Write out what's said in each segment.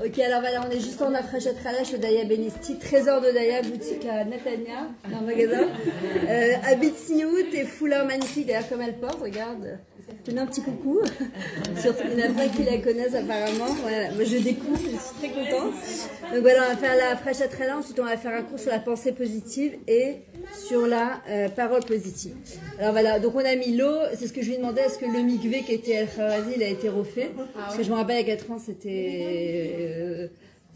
Ok, alors voilà, on est juste en Afrachat Khalash au Daya Benesti, trésor de Daya, boutique à Netanya, dans un magasin. Habit Siout et foulard magnifique, d'ailleurs, comme elle porte, regarde. Je donne un petit coucou. Surtout, il y en a plein qui la connaissent apparemment. Voilà, moi je découvre, je suis très contente. Donc voilà, on va faire la Afrachat Khalash, ensuite on va faire un cours sur la pensée positive et sur la parole positive. Alors voilà, donc on a mis l'eau, c'est ce que je lui demandais, est-ce que le mikvé qui était El-Kharazi, il a été refait? Parce que je me rappelle, il y a 4 ans,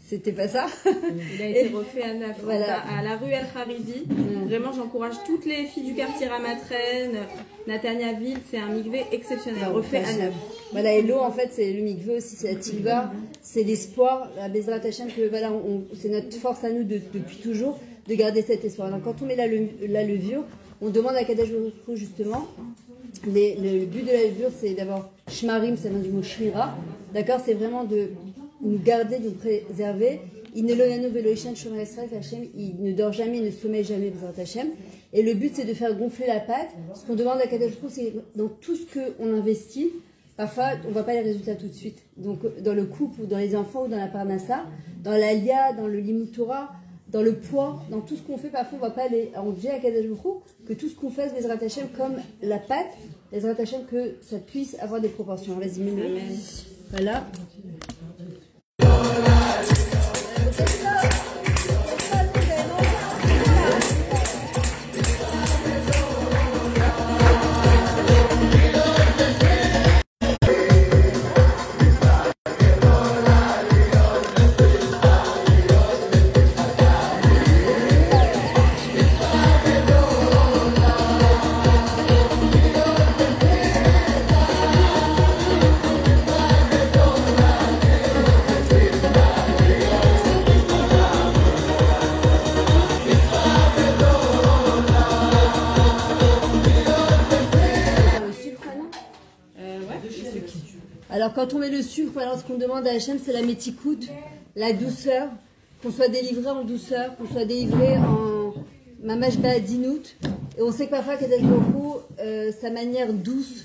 c'était pas ça. Il a été refait à Naf, voilà. À la rue El-Kharizi. Vraiment, j'encourage toutes les filles du quartier Ramatren, Natania Ville, c'est un mikvé exceptionnel, refait à Naf. Voilà, et l'eau, en fait, c'est le mikvé aussi, c'est la tikva, c'est l'espoir, la Bezrat Hashem, que voilà, c'est notre force à nous depuis toujours de garder cet espoir. Donc quand on met la levure, on demande à Kadesh Baruch Hu, justement, le but de la levure, c'est d'abord shmarim, ça vient du mot shmira, d'accord, c'est vraiment de nous garder, de nous préserver. Il ne dort jamais, il ne sommeille jamais, Bezrat Hashem. Et le but, c'est de faire gonfler la pâte. Ce qu'on demande à Kadesh Baruch Hu, c'est dans tout ce qu'on investit, parfois, on ne voit pas les résultats tout de suite. Donc, dans le couple, ou dans les enfants, ou dans la parnassa, dans l'alia, dans le limut Torah, dans le poids, dans tout ce qu'on fait, parfois, on ne voit pas les... On dit à Kadesh Baruch Hu que tout ce qu'on fait, c'est Bezrat Hashem, comme la pâte, Bezrat Hashem, que ça puisse avoir des proportions. Vas-y, mets-le. Voilà. Alors quand on met le sucre, alors ce qu'on demande à Hachem, c'est la métikoute, la douceur, qu'on soit délivré en douceur, qu'on soit délivré en mamash ba'adinout. Et on sait que parfois Kadesh Baruch Hu, sa manière douce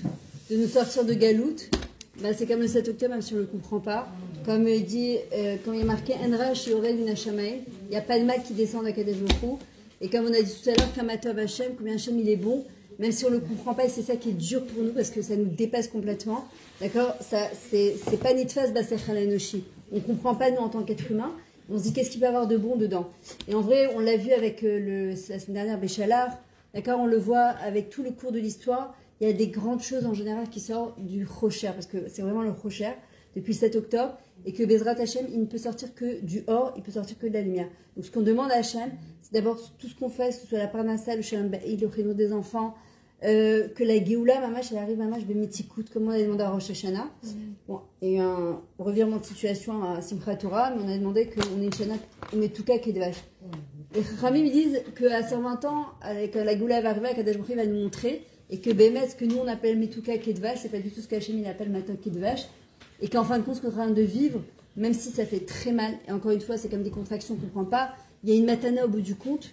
de nous sortir de galoute, ben c'est comme le 7 octobre, même si on ne le comprend pas. Comme il dit, quand il y a marqué Enra Shiorel Minashamayim, il n'y a pas de mal qui descend à Kadesh Baruch Hu. Et comme on a dit tout à l'heure, Kamatov Hachem, combien Hachem il est bon, même si on ne le comprend pas, et c'est ça qui est dur pour nous parce que ça nous dépasse complètement. D'accord, c'est pas Nitfas Basechal Enoshi. On ne comprend pas nous en tant qu'être humain. On se dit qu'est-ce qu'il peut y avoir de bon dedans. Et en vrai, on l'a vu avec la semaine dernière Béchalar. D'accord, on le voit avec tout le cours de l'histoire. Il y a des grandes choses en général qui sortent du Rocher parce que c'est vraiment le Rocher depuis le 7 octobre et que Bezrat Hashem, il ne peut sortir que du or, il peut sortir que de la lumière. Donc ce qu'on demande à Hashem, c'est d'abord tout ce qu'on fait, que ce soit la parnassa, le shalom ba'il, le réno des enfants, que la Géoula, mamash, elle arrive, mamash, bemitikout, comme on a demandé à Rosh Hashanah. Bon, et un revirement de situation à Simchat Torah, mais on a demandé qu'on ait une Shana, on met tout cas qui est de vache. Les Ramim disent qu'à 120 ans, avec la Géoula va arriver, Kadesh Baruch Hu va nous montrer, et que Bémet, ce que nous on appelle Metouka qui est de vache, c'est pas du tout ce qu'Hachem il appelle Matin qui est de vache, et qu'en fin de compte, ce qu'on est en train de vivre, même si ça fait très mal, et encore une fois, c'est comme des contractions qu'on ne comprend pas, il y a une matana au bout du compte.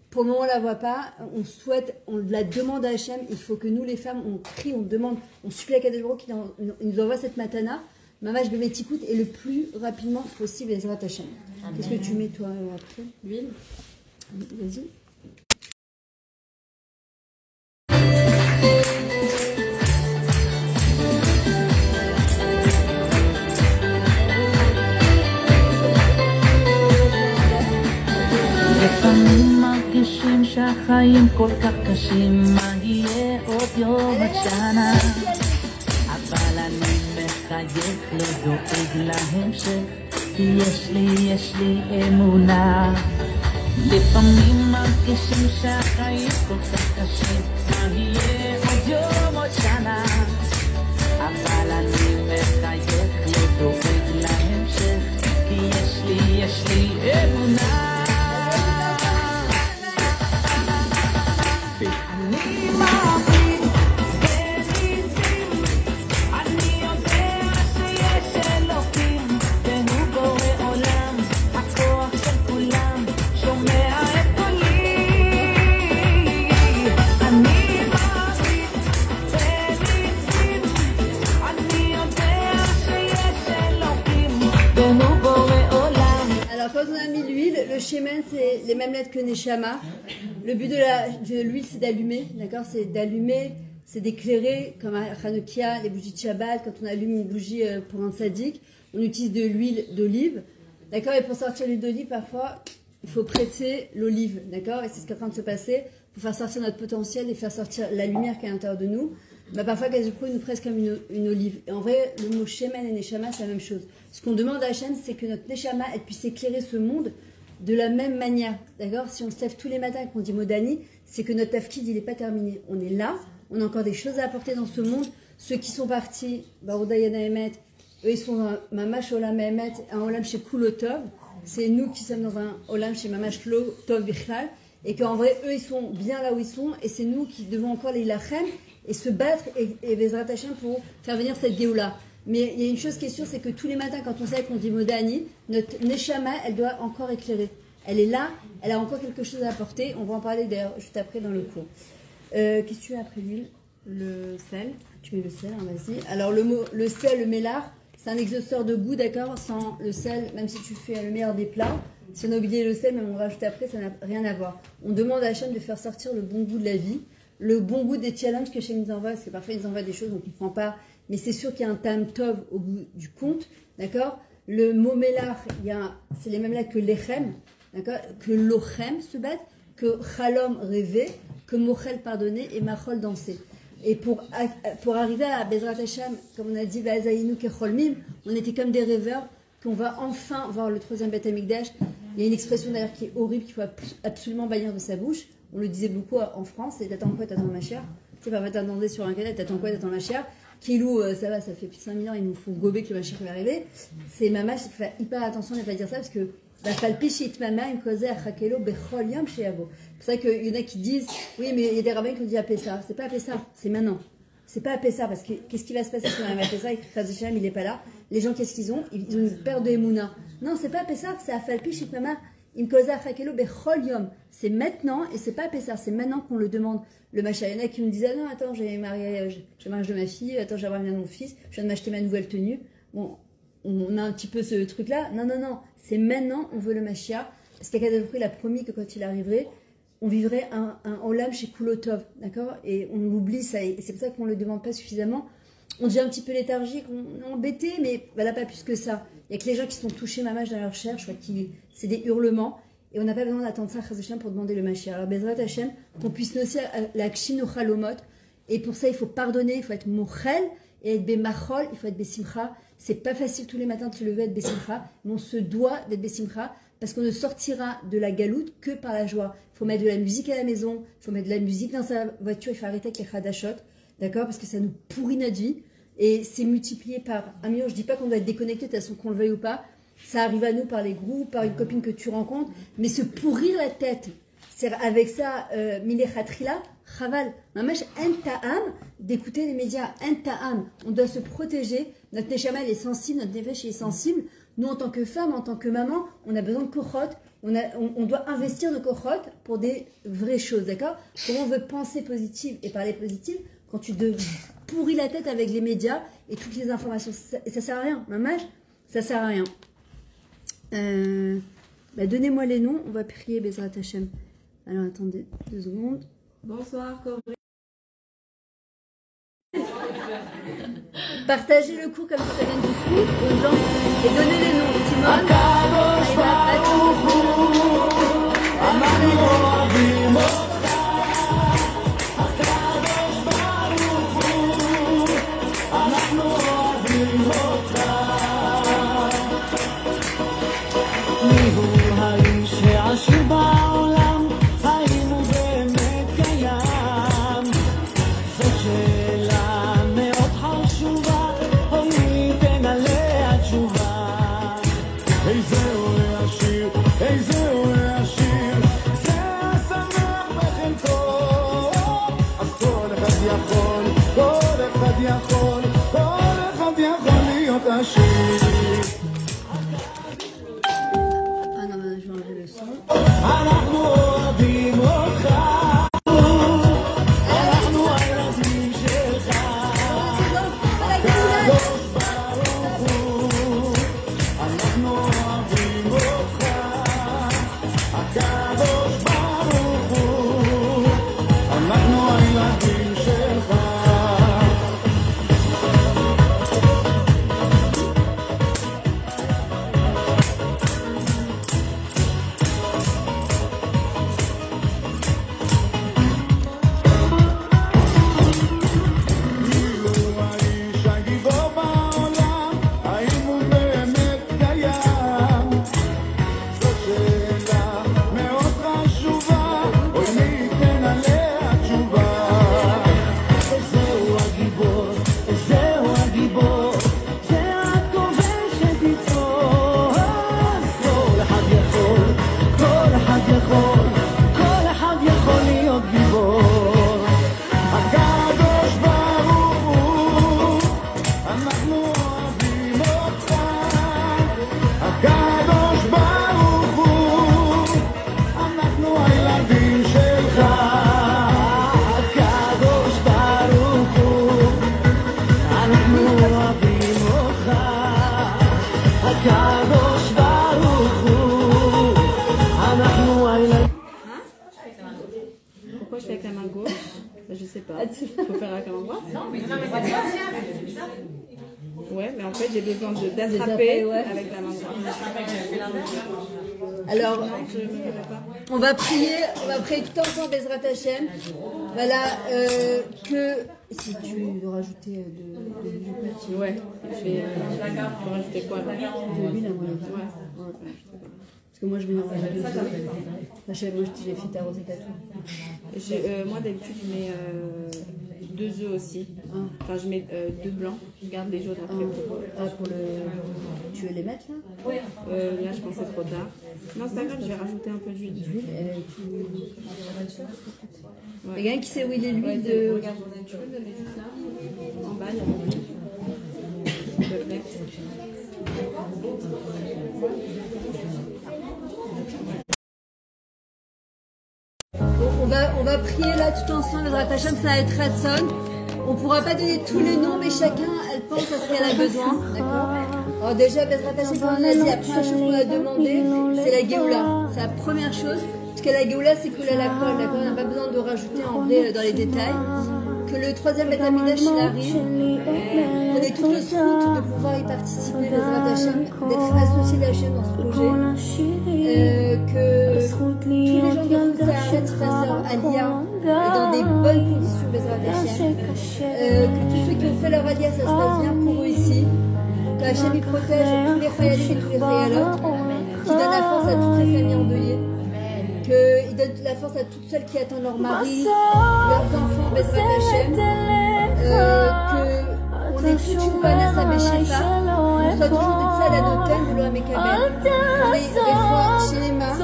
Pour le moment, on ne la voit pas. On souhaite, on la demande à Hachem. Il faut que nous, les femmes, on crie, on demande, on supplie à Kadesh Baruch Hu qu'il nous envoie cette matana. Mamash Bemetikout et le plus rapidement possible, Ezrat Hachem. Qu'est-ce que tu mets, toi, après? L'huile. Vas-y. לפעמים מרגישים שהחיים כל כך קשים, מה יהיה עוד יום עד שנה? אבל אני מחייך, לא דואג להמשך, כי יש לי אמונה. לפעמים מרגישים שהחיים כל כך קשים, מה יהיה עוד יום עוד שנה? אבל אני מחייך, לא דואג להמשך, כי יש לי אמונה. אני le shemen, c'est les mêmes lettres que Neshama. Le but de l'huile, c'est d'allumer, d'accord? C'est d'allumer, c'est d'éclairer, comme à Hanoukia, les bougies de Shabbat, quand on allume une bougie pour un sadique, on utilise de l'huile d'olive, d'accord? Et pour sortir l'huile d'olive, parfois, il faut presser l'olive, d'accord? Et c'est ce qui est en train de se passer pour faire sortir notre potentiel et faire sortir la lumière qui est à l'intérieur de nous. Bah, parfois, Kazuko nous presse comme une olive. Et en vrai, le mot Shemen et Neshama, c'est la même chose. Ce qu'on demande à Hachem, c'est que notre Neshama, elle puisse éclairer ce monde de la même manière. D'accord? Si on se lève tous les matins et qu'on dit Modani, c'est que notre tafkid, il n'est pas terminé. On est là, on a encore des choses à apporter dans ce monde. Ceux qui sont partis, Baroudayana Emet, eux, ils sont dans Mamash Olam Emet, un Olam chez Kulotov. C'est nous qui sommes dans un Olam chez Mamash Lo Tov Bichlal. Et qu'en vrai, eux, ils sont bien là où ils sont. Et c'est nous qui devons encore les lachem et se battre et Bezrat Hashem pour faire venir cette Géoula. Mais il y a une chose qui est sûre, c'est que tous les matins, quand on sait qu'on dit Modani, notre Neshama, elle doit encore éclairer. Elle est là, elle a encore quelque chose à apporter. On va en parler d'ailleurs juste après dans le cours. Qu'est-ce que tu as après l'huile? Le sel. Tu mets le sel, hein, vas-y. Alors le sel, le mélar, c'est un exhausteur de goût, d'accord? Sans le sel, même si tu fais le meilleur des plats, si on a oublié le sel, même on rajoute après, ça n'a rien à voir. On demande à Hachem de faire sortir le bon goût de la vie, le bon goût des challenges que Hachem nous envoie, parce que parfois ils nous envoient des choses qu'on ne comprend pas, mais c'est sûr qu'il y a un tam tov au bout du compte, d'accord? Le mot mélar, c'est les mêmes lettres que lechem, d'accord? Que lochem, se battre, que chalom, rêver, que mochel, pardonner, et machol, danser. Et pour arriver à Bezrat Hashem, comme on a dit, Vazaïnou Kecholmim, on était comme des rêveurs, qu'on va enfin voir le troisième Beth Amikdash. Il y a une expression d'ailleurs qui est horrible, qu'il faut absolument bannir de sa bouche. On le disait beaucoup en France, c'est t'attends quoi, t'attends ma chère. Tu vas pas t'attendre sur un canal, t'attends quoi, t'attends ma chère. Kilou, ça va, ça fait plus de 5000 ans, ils nous font gober que ma chère va arriver. C'est ma mâche, il faut faire hyper attention à ne pas dire ça parce que c'est pour ça qu'il y en a qui disent oui, mais il y a des rabbins qui ont dit à Pessah. C'est pas à Pessah, c'est maintenant. C'est pas à Pessah parce que qu'est-ce qui va se passer si on arrive à Pessah et que Chazé il n'est pas là? Les gens, qu'est-ce qu'ils ont? Ils ont une perte de Emouna. Non, c'est pas à Pessah, c'est à Falpi Shitmama. C'est maintenant et c'est pas à Pessah, c'est maintenant qu'on le demande. Le machin, il y en a qui me disent ah non, attends, j'ai le mariage de ma fille, attends, j'ai marié mon fils, je viens de m'acheter ma nouvelle tenue. Bon, on a un petit peu ce truc-là. Non, c'est maintenant, on veut le Mashiach. Parce qu'Akadosh il a promis que quand il arriverait, on vivrait un Olam chez Kulotov, d'accord? Et on oublie ça, et c'est pour ça qu'on ne le demande pas suffisamment. On devient un petit peu léthargique, on est embêté, mais voilà, pas plus que ça. Il n'y a que les gens qui sont touchés mamage dans leur chair, je crois que c'est des hurlements, et on n'a pas besoin d'attendre ça, Chaz Hashem, pour demander le Mashiach. Alors, Bezrat Hashem, qu'on puisse nocer la Kshin Ochalomot, et pour ça, il faut pardonner, il faut être Mochel, et être Bemachol, il faut être Besimcha. C'est pas facile tous les matins de se lever, être Besimcha, mais on se doit d'être Besimcha, parce qu'on ne sortira de la galoute que par la joie. Il faut mettre de la musique à la maison, il faut mettre de la musique dans sa voiture, il faut arrêter avec les Khadashot, d'accord? Parce que ça nous pourrit notre vie, et c'est multiplié par un million. Je dis pas qu'on doit être déconnecté de toute façon, qu'on le veuille ou pas, ça arrive à nous par les groupes, par une copine que tu rencontres, mais se pourrir la tête, c'est avec ça, Milechatrila, Chaval, Mamash, en ta'am, d'écouter les médias, en ta'am, on doit se protéger, notre Neshama elle est sensible, notre Nefesh est sensible, nous en tant que femme, en tant que maman, on a besoin de kochot, on doit investir nos kochot pour des vraies choses, d'accord? Comment on veut penser positive et parler positive quand tu te pourris la tête avec les médias et toutes les informations, ça sert à rien, Mamash, ça sert à rien. Donnez-moi les noms, on va prier Bezrat Hashem. Alors attendez 2 secondes. Bonsoir, Corinne. Partagez le cours comme ça vient du scoop aux gens et donnez les noms. Simone, Pourquoi je fais avec la main gauche? Je sais pas. Il faut faire avec la main droite? Non, mais ouais, mais en fait, j'ai besoin d'attraper avec la main droite. Alors, on va prier tout ensemble, Bezrat Hashem. Voilà, que si tu veux rajouter de l'huile, ouais, je vais rajouter quoi là? de l'huile, à mon avis. Ouais. Parce que moi, je vais en rajouter deux. J'ai fait ta recette à toi. Moi, d'habitude, je mets 2 œufs aussi. Enfin, je mets 2 blancs. Je garde les jaunes après. Tu veux les mettre là? Ouais. Là, je pense que c'est trop tard. Non, c'est pas grave, je vais rajouter un peu d'huile. Il y a quelqu'un qui sait où il est l'huile de... Regarde, tu peux me donner juste là? En bas, il y a l'huile. S'il te plaît. On va prier là tout ensemble, Bezrat Hashem, ça va être Ratson. On ne pourra pas donner tous les noms, mais chacun, elle pense à ce qu'elle a besoin. D'accord? Alors déjà, Bezrat Hashem, comme on a dit, la première chose qu'on a demandé, c'est la Géoula. C'est la première chose. Parce que la Géoula, c'est que la colle. D'accord? On n'a pas besoin de rajouter en vrai dans les détails. Que le troisième Beth Amikdash, il arrive. On est tout le route de pouvoir y participer, Bezrat Hashem, d'être associé à Hashem dans ce projet. Que tous les gens de Route fassent leur Aliyah et dans des bonnes conditions, Bezrat Hashem. Que tous ceux qui ont fait leur Aliyah, ça se passe bien pour eux ici. Que Hashem y protège tous les Chayalim et tous les Chayalotes. Qui donne la force à toutes les familles endeuillées. Qu'il donne la force à toutes celles qui attendent leur mari, leurs enfants, Bezrat Hashem. Qu'on ait toute une bonne à sa Béchéfa. On soit toujours des tzad à noten, de l'Olam Ekabel. On est des fois chez les mains.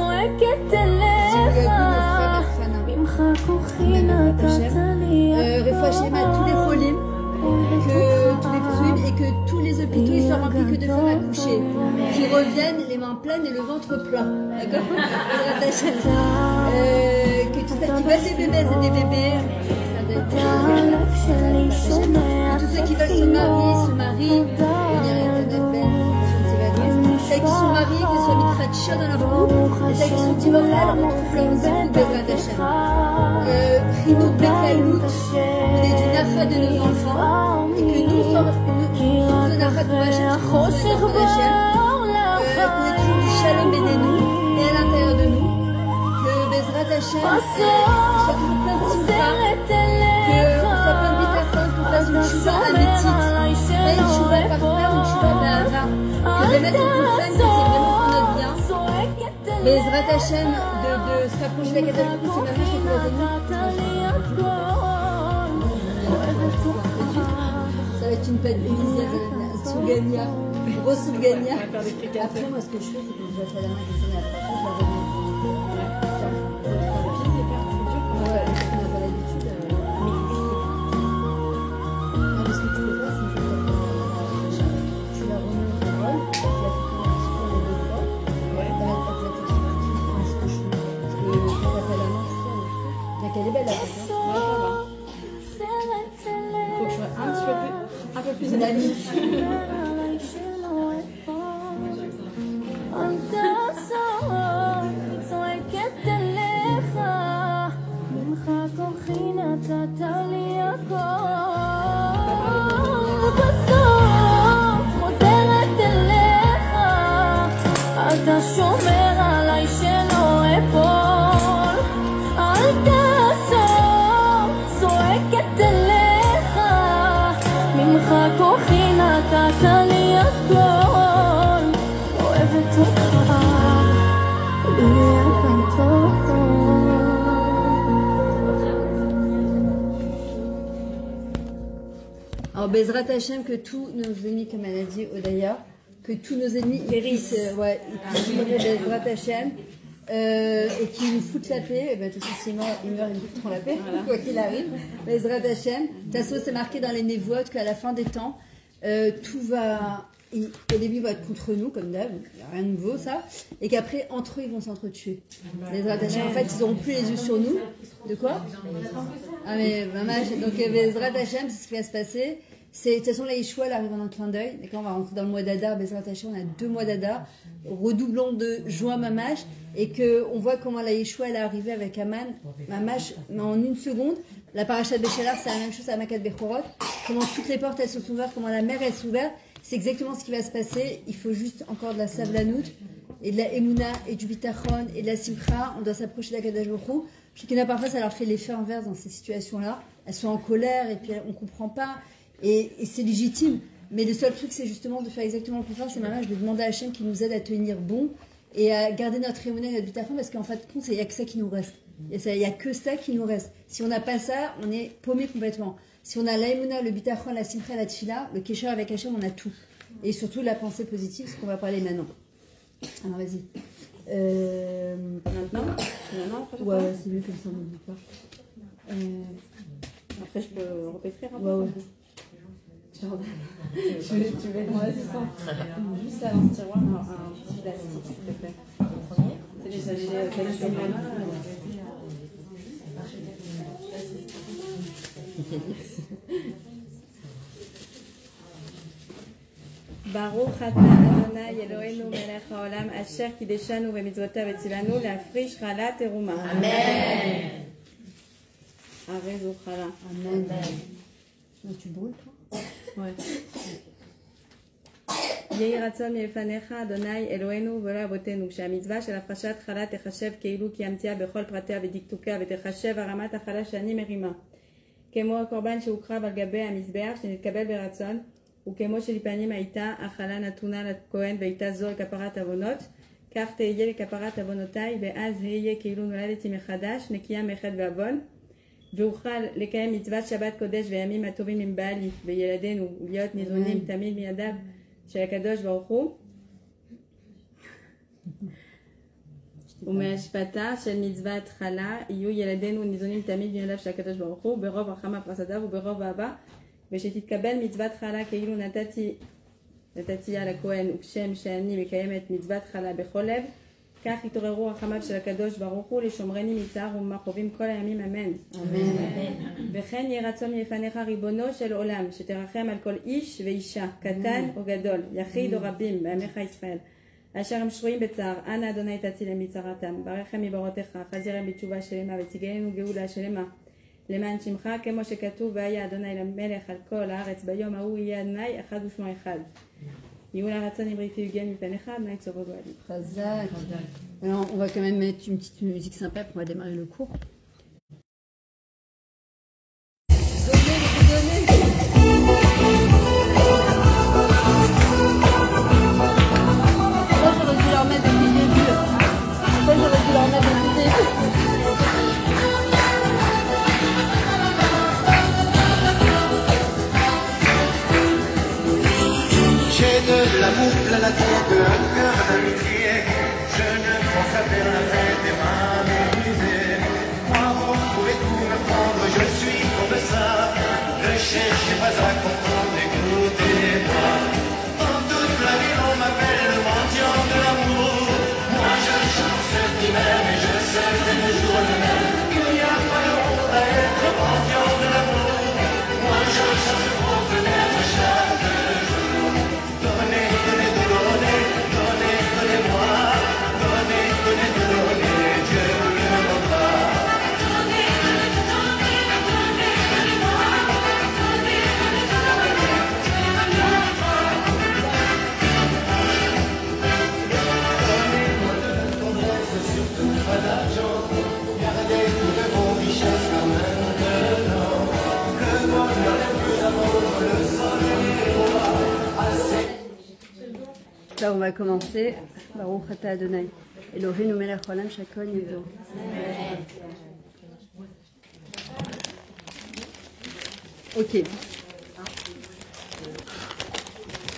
Réfoua chez les mains tous les cholim, tous les psuim, et que tous les hôpitaux ils soient remplis que de femmes accouchées, qui reviennent les mains pleines et le ventre plein. D'accord? Que tout ça qui veulent des bébés et des bébés. Tous ceux qui veulent se marient, celles qui sont mariées, qu'elles soient mitratchia dans leur couple, et celles qui sont divorcées, on trouve leur zéro Bezrat Hashem. Primo Bekalout, on est du nacha de nos enfants, et que nous sommes le nacha de Hashem, qu'on est du shalom bénénou, et à l'intérieur de nous, que Bezrat Hashem soit toujours plein de simcha, qu'on soit plein de bitachon, qu'on fasse une chouva amétite, pas une chouva par terre, une chouva ba'ava, que de mettre en femme, que c'est vraiment pour notre bien. Bezrat Hashem, de se rapprocher de la Kadosh Baruch Hu, c'est ma fille ça va être une pâte de Sougania, gros Sougania. Après, moi, ce que je fais, c'est que je vais faire la main qui sonne à la prochaine, je la remets. Ouais, on n'a pas l'habitude. Non, mais ce que tu peux faire, c'est que tu la remets au bol, tu la fais tourner un petit peu les deux fois. Ouais. T'as la tête là-dessus. C'est ce que je fais. Parce que quand t'as pas la main, tu sais, mais qu'elle est belle la tête. Ouais, ça va. Faut que je sois un peu plus amie. אתה שומר עליי שלא אפול, אל תעזור, צועקת אליך, ממך כוחי נתת לי הכל, אוהבת אותך, לי אתה טוב. Alors Bezrat Hashem, que tous nos ennemis, comme elle a dit Odaya, que tous nos ennemis puissent, Bezrat Hashem, et qu'ils nous foutent la paix. Et ben, tout ça, s'ils meurent, ils nous foutront la paix, voilà. Quoi qu'il arrive. Bezrat Hashem. De toute façon, c'est marqué dans les névotes qu'à la fin des temps, tout va. Au début, ils vont être contre nous, comme d'hab, il n'y a rien de nouveau, ça. Et qu'après, entre eux, ils vont s'entretuer. Bezrat Hashem, en fait, ils n'auront plus les yeux sur nous. De quoi? Ah, mais, maman, donc, Bezrat Hashem, c'est ce qui va se passer. De toute façon, la Yeshua, elle arrive en un clin d'œil. D'accord, on va rentrer dans le mois d'Adar, Bezrat Hashem, on a 2 mois d'Adar. Redoublons de joie Mamash. Et qu'on voit comment la Yeshua, elle est arrivée avec Aman, Mamash, en une seconde. La paracha de Béchalar, c'est la même chose à Makat Bechorot. Comment toutes les portes, elles sont ouvertes, comment la mer, elle s'ouverte. C'est exactement ce qui va se passer. Il faut juste encore de la Savlanout, et de la Emouna, et du Bitachon, et de la Simcha. On doit s'approcher de la Kadash Baruch Hu. Je sais qu'il y en a parfois, ça leur fait l'effet inverse dans ces situations-là. Elles sont en colère, et puis on ne comprend pas. Et c'est légitime. Mais le seul truc, c'est justement de faire exactement le contraire. C'est maintenant de demander à Hachem qui nous aide à tenir bon et à garder notre Emouna et notre Bitachon, parce qu'en fait, il n'y a que ça qui nous reste. Il n'y a que ça qui nous reste. Si on n'a pas ça, on est paumé complètement. Si on a la Emouna, le Bitachon, la Simcha, la Tfila, le Kesher avec Hachem, on a tout. Et surtout la pensée positive, ce qu'on va parler maintenant. Alors vas-y. Maintenant, ouais, c'est mieux comme ça, on n'oublie pas. Après, je peux répéter un peu. Ouais. Tu veux être mon assistant? Juste là dans ce tiroir, un petit plastique, s'il te plaît. C'est les sachets salicylate. Baruch atah Adonai Eloheinu melech haolam asher kideshanu b'mitzvotav v'tzilanu להפריש חלה תרומה. Amen. הרי זו חלה. Amen. Tu brûles, toi? Ouais. יהי רצון מלפניך אדוני אלוהינו ולא אבותינו שהמצווה של הפרשת חלה תחשב כאילו קיימתיה בכל פרטיה ודקדוקיה ותחשב הרמת החלה שאני מרימה כמו הקורבן שהוקרב על גבי המזבח שנתקבל ברצון וכמו שלפנים הייתה החלה נתונה לכהן והייתה זו לכפרת עוונות כך תהיה לכפרת עוונותיי ואז אהיה כאילו נולדתי מחדש נקייה מחטא ועוון ואוכל לקיים מצוות שבת קודש וימים הטובים עם בעלי וילדינו ולהיות ניזונים תמיד מידיו של הקדוש ברוך הוא ומהשפטה של מצוות חלה יהיו ילדינו ניזונים תמיד מידיו של הקדוש ברוך הוא ברוב רחמיו וחסדיו וברוב אהבה ושתתקבל מצוות חלה כאילו נתתי על הכהן וכשם שאני מקיימת מצוות חלה בכל לב כך יתעוררו רחמיו של הקדוש ברוך הוא לשומרני מצער ומחרובים כל הימים אמן. וכן יהיה רצון מלפניך ריבונו של עולם שתרחם על כל איש ואישה קטן או גדול יחיד או רבים בעמך ישראל אשר הם שרויים בצער אנא אדוני תצילם מצרתם ברכם מבורותיך חזירם בתשובה שלמה ותגלנו גאולה שלמה למען שמך כמו שכתוב והיה אדוני למלך על כל הארץ ביום ההוא יהיה אדוני אחד ושמו אחד. Alors, on va quand même mettre une petite musique sympa pour démarrer le cours. J'aurais dû leur mettre depuis le début. J'aurais dû leur mettre depuis le début. J'ai de l'amour plein la tête, un cœur d'amitié. Je ne pense qu'à faire la fête et m'amuser. Moi, vous pouvez tout me prendre, je suis comme ça. Ne cherchez pas à comprendre, écoutez-moi. En toute la vie, on m'appelle le mendiant de l'amour. Moi, je chante ce qui m'aime et je sais toujours le même. Il n'y a pas de honte à être mendiant de l'amour. Moi, je chante pour connaître chaque jour. Donnez, donnez, donnez, donnez, donnez-moi. Donnez, donnez, donnez, Dieu ne me manque pas. Donnez, donnez, donnez, donnez, donnez-moi. Donnez, donnez, donnez, Dieu ne me manque pas. Donnez-moi de tendresse, surtout pas d'argent. Gardez toutes vos richesses comme maintenant. Le bonheur est plus d'amour, le soleil est roi. Assez. Là, on va commencer. Baruch atah Adonai Eloheinu melech haolam shakon yevdo. Ok.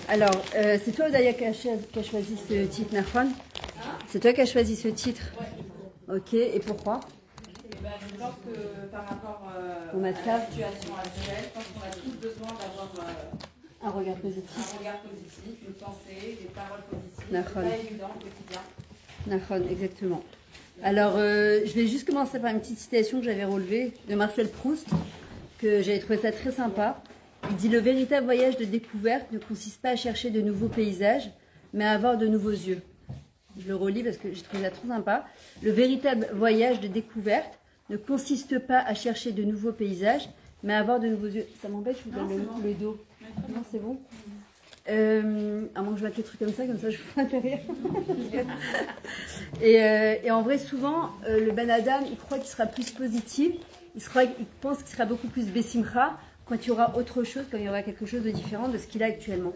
Alors, c'est toi, Odaya, qui a choisi ce titre, Nahon? C'est toi qui as choisi ce titre? Ok, et pourquoi? Je pense que par rapport Au à la matzah. situation actuelle, je pense qu'on a tous besoin d'avoir Un regard positif. un regard positif, une pensée, des paroles positives. D'accord. C'est pas évident au quotidien. Nahon, exactement. Alors, je vais juste commencer par une petite citation que j'avais relevée de Marcel Proust, que j'avais trouvé ça très sympa. Il dit le véritable voyage de découverte ne consiste pas à chercher de nouveaux paysages, mais à avoir de nouveaux yeux. Je le relis parce que j'ai trouvé ça trop sympa. Le véritable voyage de découverte ne consiste pas à chercher de nouveaux paysages, mais à avoir de nouveaux yeux. Ça m'embête, je vous donne le dos. Non, c'est bon. À moins que je mette les trucs comme ça je vois derrière. et en vrai, souvent, le Ben Adam, il croit qu'il sera plus positif, il pense qu'il sera beaucoup plus Bessimcha quand il y aura autre chose, quand il y aura quelque chose de différent de ce qu'il a actuellement.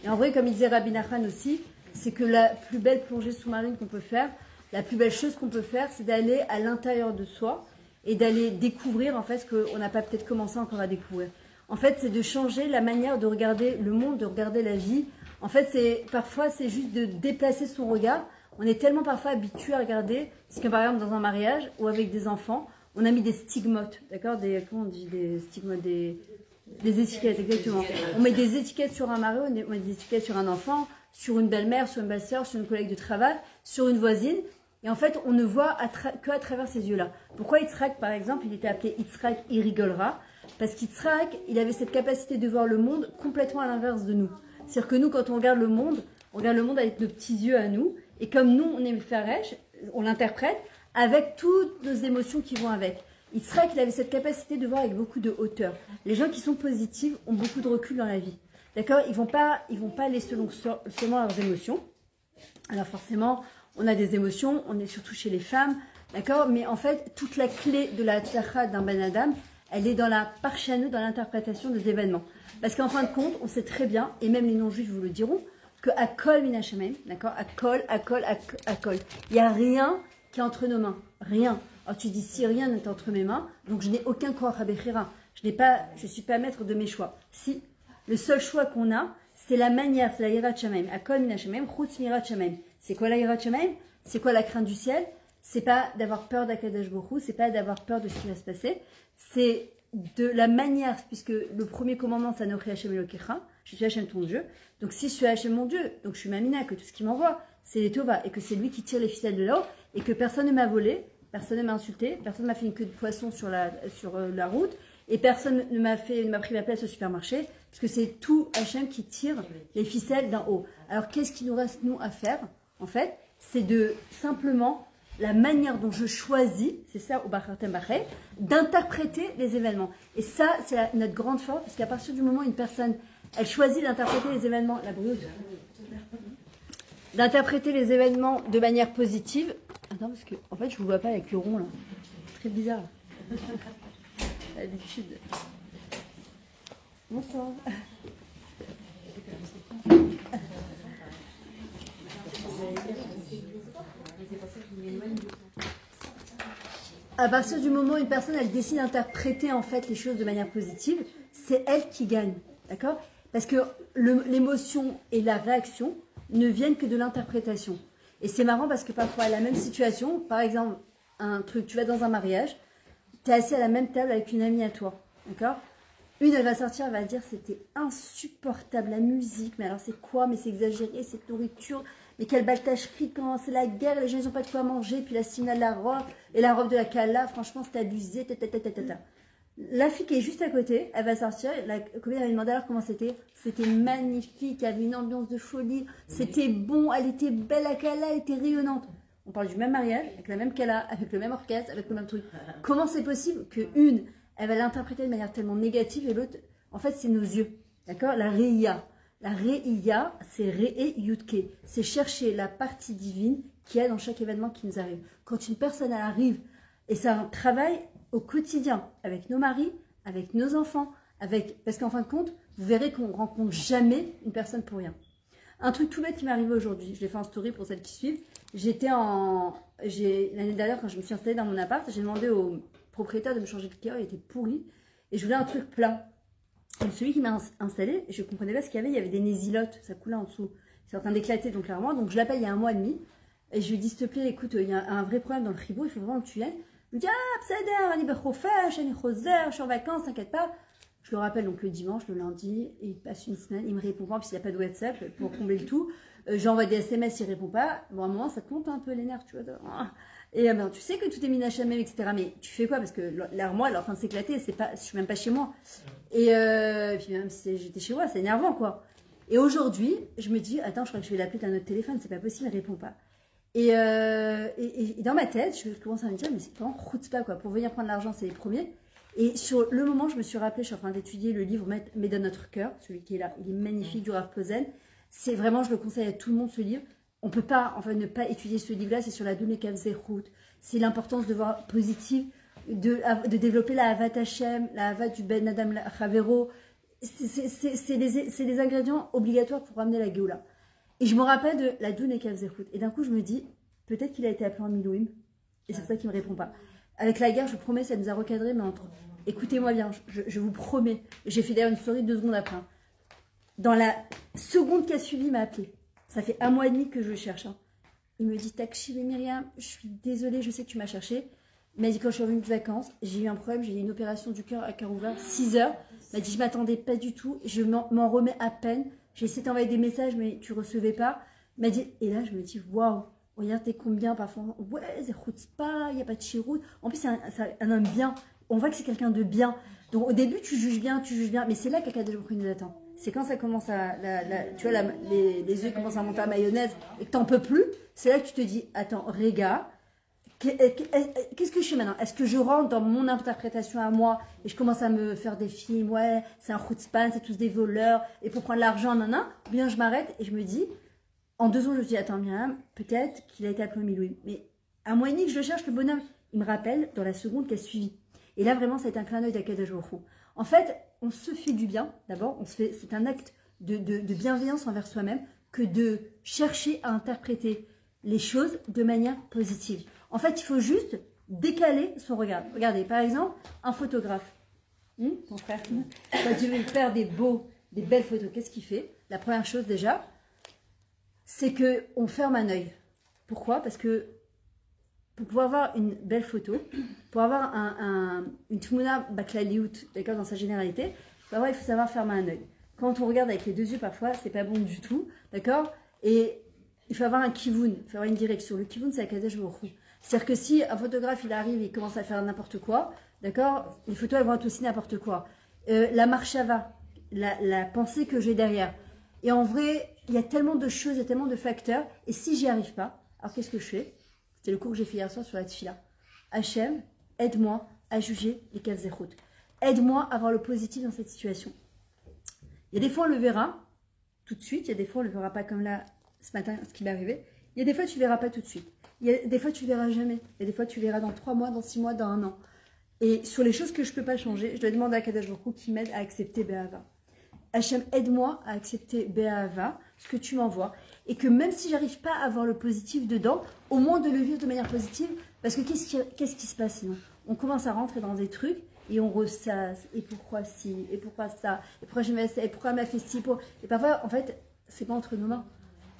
Et en vrai, comme il disait Rabbi Nachman aussi, c'est que la plus belle plongée sous-marine qu'on peut faire, la plus belle chose qu'on peut faire, c'est d'aller à l'intérieur de soi et d'aller découvrir en fait ce qu'on n'a pas peut-être commencé encore à découvrir. En fait, c'est de changer la manière de regarder le monde, de regarder la vie. En fait, parfois, c'est juste de déplacer son regard. On est tellement parfois habitué à regarder, c'est que par exemple dans un mariage ou avec des enfants, on a mis des stigmates, d'accord, comment on dit des stigmates, des étiquettes, exactement. On met des étiquettes sur un mari, on met des étiquettes sur un enfant, sur une belle-mère, sur une belle-sœur, sur une collègue de travail, sur une voisine. Et en fait, on ne voit qu'à travers ces yeux-là. Pourquoi Yitzhak, par exemple, il était appelé Yitzhak Irigolra? Parce qu'Yitzhak, il avait cette capacité de voir le monde complètement à l'inverse de nous. C'est-à-dire que nous, quand on regarde le monde avec nos petits yeux à nous. Et comme nous, on est Mefaresh, on l'interprète avec toutes nos émotions qui vont avec. Yitzhak, il avait cette capacité de voir avec beaucoup de hauteur. Les gens qui sont positifs ont beaucoup de recul dans la vie. D'accord? Ils vont pas aller seulement leurs émotions. Alors forcément, on a des émotions, on est surtout chez les femmes, d'accord? Mais en fait, toute la clé de la tzlacha d'un Ben Adam, elle est dans la parchanu, dans l'interprétation des événements. Parce qu'en fin de compte, on sait très bien, et même les non-juifs vous le diront, que Akol min Hashemayim, d'accord? Akol. Il n'y a rien qui est entre nos mains. Rien. Alors tu dis, si rien n'est entre mes mains, donc je n'ai aucun koach habechira. Je ne suis pas maître de mes choix. Si, le seul choix qu'on a, c'est la manière, c'est la yirat shamayim. Akol min Hashemayim, chutz yirat shamayim. C'est quoi la yirat shamayim? C'est quoi la crainte du ciel? C'est pas d'avoir peur d'Akadosh Baruch Hu, c'est pas d'avoir peur de ce qui va se passer. C'est de la manière, puisque le premier commandement, c'est Anochi Hashem Elokecha, je suis Hashem ton Dieu. Donc si je suis Hashem mon Dieu, donc je suis Mamina, que tout ce qui m'envoie, c'est les Tova, et que c'est lui qui tire les ficelles de l'or, et que personne ne m'a volé, personne ne m'a insulté, personne ne m'a fait une queue de poisson sur la route, et personne ne m'a pris ma place au supermarché, parce que c'est tout Hashem qui tire les ficelles d'en haut. Alors qu'est-ce qu'il nous reste, nous, à faire, en fait? C'est de simplement la manière dont je choisis, c'est ça au Bachartem Bachet, d'interpréter les événements. Et ça, c'est notre grande force, parce qu'à partir du moment où une personne, elle choisit d'interpréter les événements, d'interpréter les événements de manière positive. Attends, parce que, en fait, je ne vous vois pas avec le rond, là. C'est très bizarre. D'habitude. Bonsoir. À partir du moment où une personne elle décide d'interpréter en fait les choses de manière positive, c'est elle qui gagne, d'accord? Parce que l'émotion et la réaction ne viennent que de l'interprétation. Et c'est marrant parce que parfois la même situation, par exemple un truc, tu vas dans un mariage, tu es assis à la même table avec une amie à toi, d'accord? Une elle va sortir, elle va dire c'était insupportable la musique, mais alors c'est quoi? Mais c'est exagéré cette nourriture. Mais quelle baltacherie quand c'est la guerre, les gens n'ont pas de quoi manger, puis la sina de la robe, et la robe de la kala, franchement c'est abusé, La fille qui est juste à côté, elle va sortir, la copine avait demandé alors comment c'était. C'était magnifique, il y avait une ambiance de folie, c'était bon, elle était belle la kala, elle était rayonnante. On parle du même mariage, avec la même kala, avec le même orchestre, avec le même truc. Comment c'est possible qu'une, elle va l'interpréter de manière tellement négative et l'autre, en fait c'est nos yeux, d'accord? La réia. La Re'iyya, c'est Re'e Yudke. C'est chercher la partie divine qu'il y a dans chaque événement qui nous arrive. Quand une personne elle arrive, et c'est un travail au quotidien, avec nos maris, avec nos enfants, parce qu'en fin de compte, vous verrez qu'on ne rencontre jamais une personne pour rien. Un truc tout bête qui m'est arrivé aujourd'hui, je l'ai fait en story pour celles qui suivent. L'année dernière, quand je me suis installée dans mon appart, j'ai demandé au propriétaire de me changer de cœur, il était pourri, et je voulais un truc plat. Et celui qui m'a installé, je ne comprenais pas ce qu'il y avait des nésilotes, ça coulait en dessous. C'est en train d'éclater, donc clairement. Donc je l'appelle il y a 1 mois et demi. Et je lui dis, s'il te plaît, écoute, il y a un vrai problème dans le frigo, il faut vraiment que tu viennes. Il me dit, ah, je suis en vacances, t'inquiète pas. Je le rappelle donc le dimanche, le lundi, et il passe une semaine, il me répond pas, puisqu'il n'y a pas de WhatsApp pour combler le tout. J'envoie des SMS, il répond pas. Bon, à un moment, ça te monte un peu les nerfs, tu vois. Et ben, tu sais que tout est mis Hachem, etc. Mais tu fais quoi? Parce que l'armoire, elle est en train de s'éclater. Je suis même pas chez moi. Et puis même si j'étais chez moi, c'est énervant, quoi. Et aujourd'hui, je me dis, attends, je crois que je vais l'appeler d'un autre téléphone. C'est pas possible, elle répond pas. Et dans ma tête, je commence à me dire, mais c'est pas pas quoi. Pour venir prendre l'argent, c'est les premiers. Et sur le moment, je me suis rappelé, je suis en train d'étudier le livre Mais dans notre cœur, celui qui est là. Il est magnifique, du Rav Posen. C'est vraiment, je le conseille à tout le monde, ce livre. On peut pas, enfin, ne pas étudier ce livre-là. C'est sur la Doune Kavzerhout. C'est l'importance de voir positif, de développer la Havat Hashem, la Havat du Ben Adam Chavero. C'est des ingrédients obligatoires pour ramener la Géoula. Et je me rappelle de la Doune Kavzerhout. Et d'un coup, je me dis, peut-être qu'il a été appelé en Milouim. Et c'est pour ça qu'il ne me répond pas. Avec la guerre, je vous promets, ça nous a recadré, mais écoutez-moi bien, je vous promets. J'ai fait d'ailleurs une story 2 secondes après. Dans la seconde qui a suivi, il m'a appelé. Ça fait 1 mois et demi que je le cherche. Il me dit, Takshi et Myriam, je suis désolée, je sais que tu m'as cherché. Il m'a dit, quand je suis revenue de vacances, j'ai eu un problème, j'ai eu une opération du cœur à cœur ouvert, 6 heures. Il m'a dit, je m'attendais pas du tout, je m'en remets à peine. J'ai essayé d'envoyer des messages, mais tu recevais pas. Il m'a dit, et là, je me dis, waouh, regarde, t'es combien parfois. Ouais, c'est Chutzpah, il n'y a pas de chiroute. En plus, c'est un homme bien. On voit que c'est quelqu'un de bien. Donc, au début, tu juges bien, mais c'est là qu'Akadosh Baruch Hu nous attend. C'est quand ça commence à, tu vois, les yeux commencent à monter à mayonnaise et que t'en peux plus. C'est là que tu te dis, attends, Réga, qu'est-ce que je fais maintenant? Est-ce que je rentre dans mon interprétation à moi et je commence à me faire des films, ouais, c'est un chutzpan, c'est tous des voleurs, et pour prendre l'argent, nanana, ou bien je m'arrête et je me dis, en 2 ans, je me dis, attends bien, peut-être qu'il a été appelé Milouim. Mais 1 mois et demi que je cherche le bonhomme, il me rappelle dans la seconde qui a suivi. Et là, vraiment, ça a été un clin d'œil d'Akadosh Baruch Hu. En fait, on se fait du bien, d'abord, c'est un acte de bienveillance envers soi-même que de chercher à interpréter les choses de manière positive. En fait, il faut juste décaler son regard. Regardez, par exemple, un photographe. Ton frère, quand tu veux faire des belles photos, qu'est-ce qu'il fait? La première chose déjà, c'est qu'on ferme un œil. Pourquoi? Parce que pour pouvoir avoir une belle photo, pour avoir une tmouna baklaliout, d'accord, dans sa généralité, il faut savoir fermer un œil. Quand on regarde avec les 2 yeux, parfois, c'est pas bon du tout, d'accord? Et il faut avoir un kivoun, il faut avoir une direction. Le kivoun, c'est Akadosh Baruch Hu. C'est-à-dire que si un photographe, il arrive et il commence à faire n'importe quoi, d'accord, les photos, elles vont être aussi n'importe quoi. La marchava, la pensée que j'ai derrière. Et en vrai, il y a tellement de choses, il y a tellement de facteurs. Et si j'y arrive pas, alors qu'est-ce que je fais? C'était le cours que j'ai fait hier soir sur la tfila. Hachem, aide-moi à juger les kavzerhout. Aide-moi à voir le positif dans cette situation. Il y a des fois, on le verra tout de suite. Il y a des fois, on ne le verra pas comme là, ce matin, ce qui m'est arrivé. Il y a des fois, tu ne le verras pas tout de suite. Il y a des fois, tu ne le verras jamais. Il y a des fois, tu le verras dans 3 mois, dans 6 mois, dans 1 an. Et sur les choses que je ne peux pas changer, je dois demander à Kadosh Baruch Hu qui m'aide à accepter Be'ava. Hachem, aide-moi à accepter Be'ava, ce que tu m'envoies. Et que même si j'arrive pas à voir le positif dedans, au moins de le vivre de manière positive. Parce que qu'est-ce qui se passe sinon? On commence à rentrer dans des trucs et on ressasse. Et pourquoi ci? Et pourquoi ça? Et pourquoi je mets ça? Et pourquoi elle m'a fait ci? Et parfois, en fait, c'est pas entre nos mains.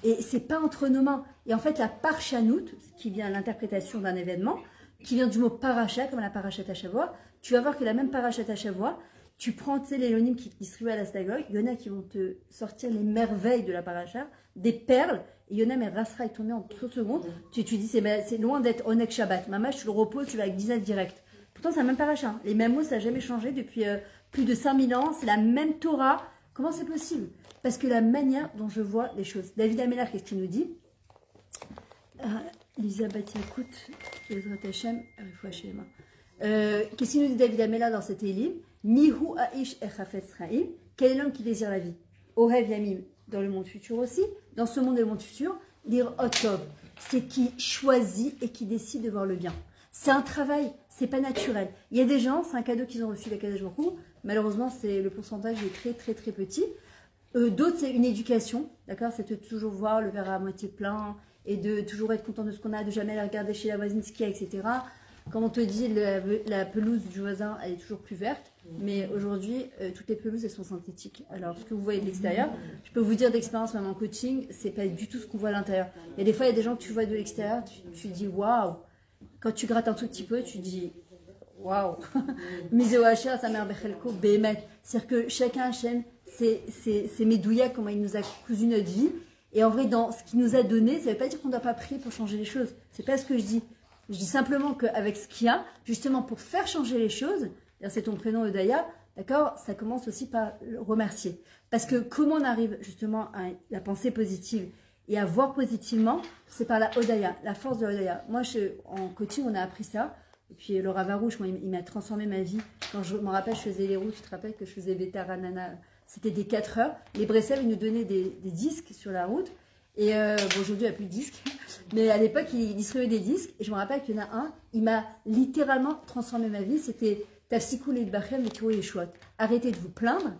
Et c'est pas entre nos mains. Et en fait, la parchanout, qui vient à l'interprétation d'un événement, qui vient du mot paracha, comme la parachat à Shavua, tu vas voir que la même parachat à Shavua, tu prends, tu sais, les Elohim qui distribuent à la synagogue, il y en a qui vont te sortir les merveilles de la paracha, des perles, et il y en a, mais Rasra est tombé en 30 secondes. Tu dis, c'est loin d'être Onek Shabbat. Maman, tu le reposes, tu vas avec 10 direct. Pourtant, c'est la même paracha. Les mêmes mots, ça n'a jamais changé depuis plus de 5000 ans. C'est la même Torah. Comment c'est possible? Parce que la manière dont je vois les choses. David Améler, qu'est-ce qu'il nous dit? Lisa Batiakout, Ezrat Hashem, qu'est-ce qu'il nous dit David Améler dans cet Élim? Mihu Aish Echafetz Chaim, quel est l'homme qui désire la vie? Orev Yamim, dans le monde futur aussi, dans ce monde et le monde futur, lire Otov, c'est qui choisit et qui décide de voir le bien. C'est un travail, c'est pas naturel. Il y a des gens, c'est un cadeau qu'ils ont reçu d'Akadosh Baruch Hu, malheureusement le pourcentage est très très très petit. D'autres, c'est une éducation, d'accord, c'est de toujours voir le verre à moitié plein et de toujours être content de ce qu'on a, de jamais aller regarder chez la voisine ce qu'il y a, etc. Comme on te dit, la pelouse du voisin, elle est toujours plus verte. Mais aujourd'hui, toutes les pelouses, elles sont synthétiques. Alors, ce que vous voyez de l'extérieur, je peux vous dire d'expérience, même en coaching, c'est pas du tout ce qu'on voit à l'intérieur. Il y a des fois, il y a des gens que tu vois de l'extérieur, tu dis waouh. Quand tu grattes un tout petit peu, tu dis waouh. Miseo Hacher, sa mère Bechelko, Behemet. C'est-à-dire que chacun Hachem, c'est Medouya, comment il nous a cousu notre vie. Et en vrai, dans ce qu'il nous a donné, ça ne veut pas dire qu'on ne doit pas prier pour changer les choses. C'est pas ce que je dis. Je dis simplement qu'avec ce qu'il y a, justement pour faire changer les choses, c'est ton prénom Odaya, d'accord, ça commence aussi par le remercier. Parce que comment on arrive justement à la pensée positive et à voir positivement, c'est par la Odaya, la force de l'Odaya. Moi, en coaching, on a appris ça. Et puis le Ravarouche, moi, il m'a transformé ma vie. Quand je me rappelle, je faisais les routes, tu te rappelles que je faisais Betaranana, c'était des 4 heures. Les Bressev, ils nous donnaient des disques sur la route. Et bon, aujourd'hui, il n'y a plus de disques. Mais à l'époque, il distribuait des disques. Et je me rappelle qu'il y en a un, il m'a littéralement transformé ma vie. C'était Tafsikou les Bachem et Tirou Yeshuot. Arrêtez de vous plaindre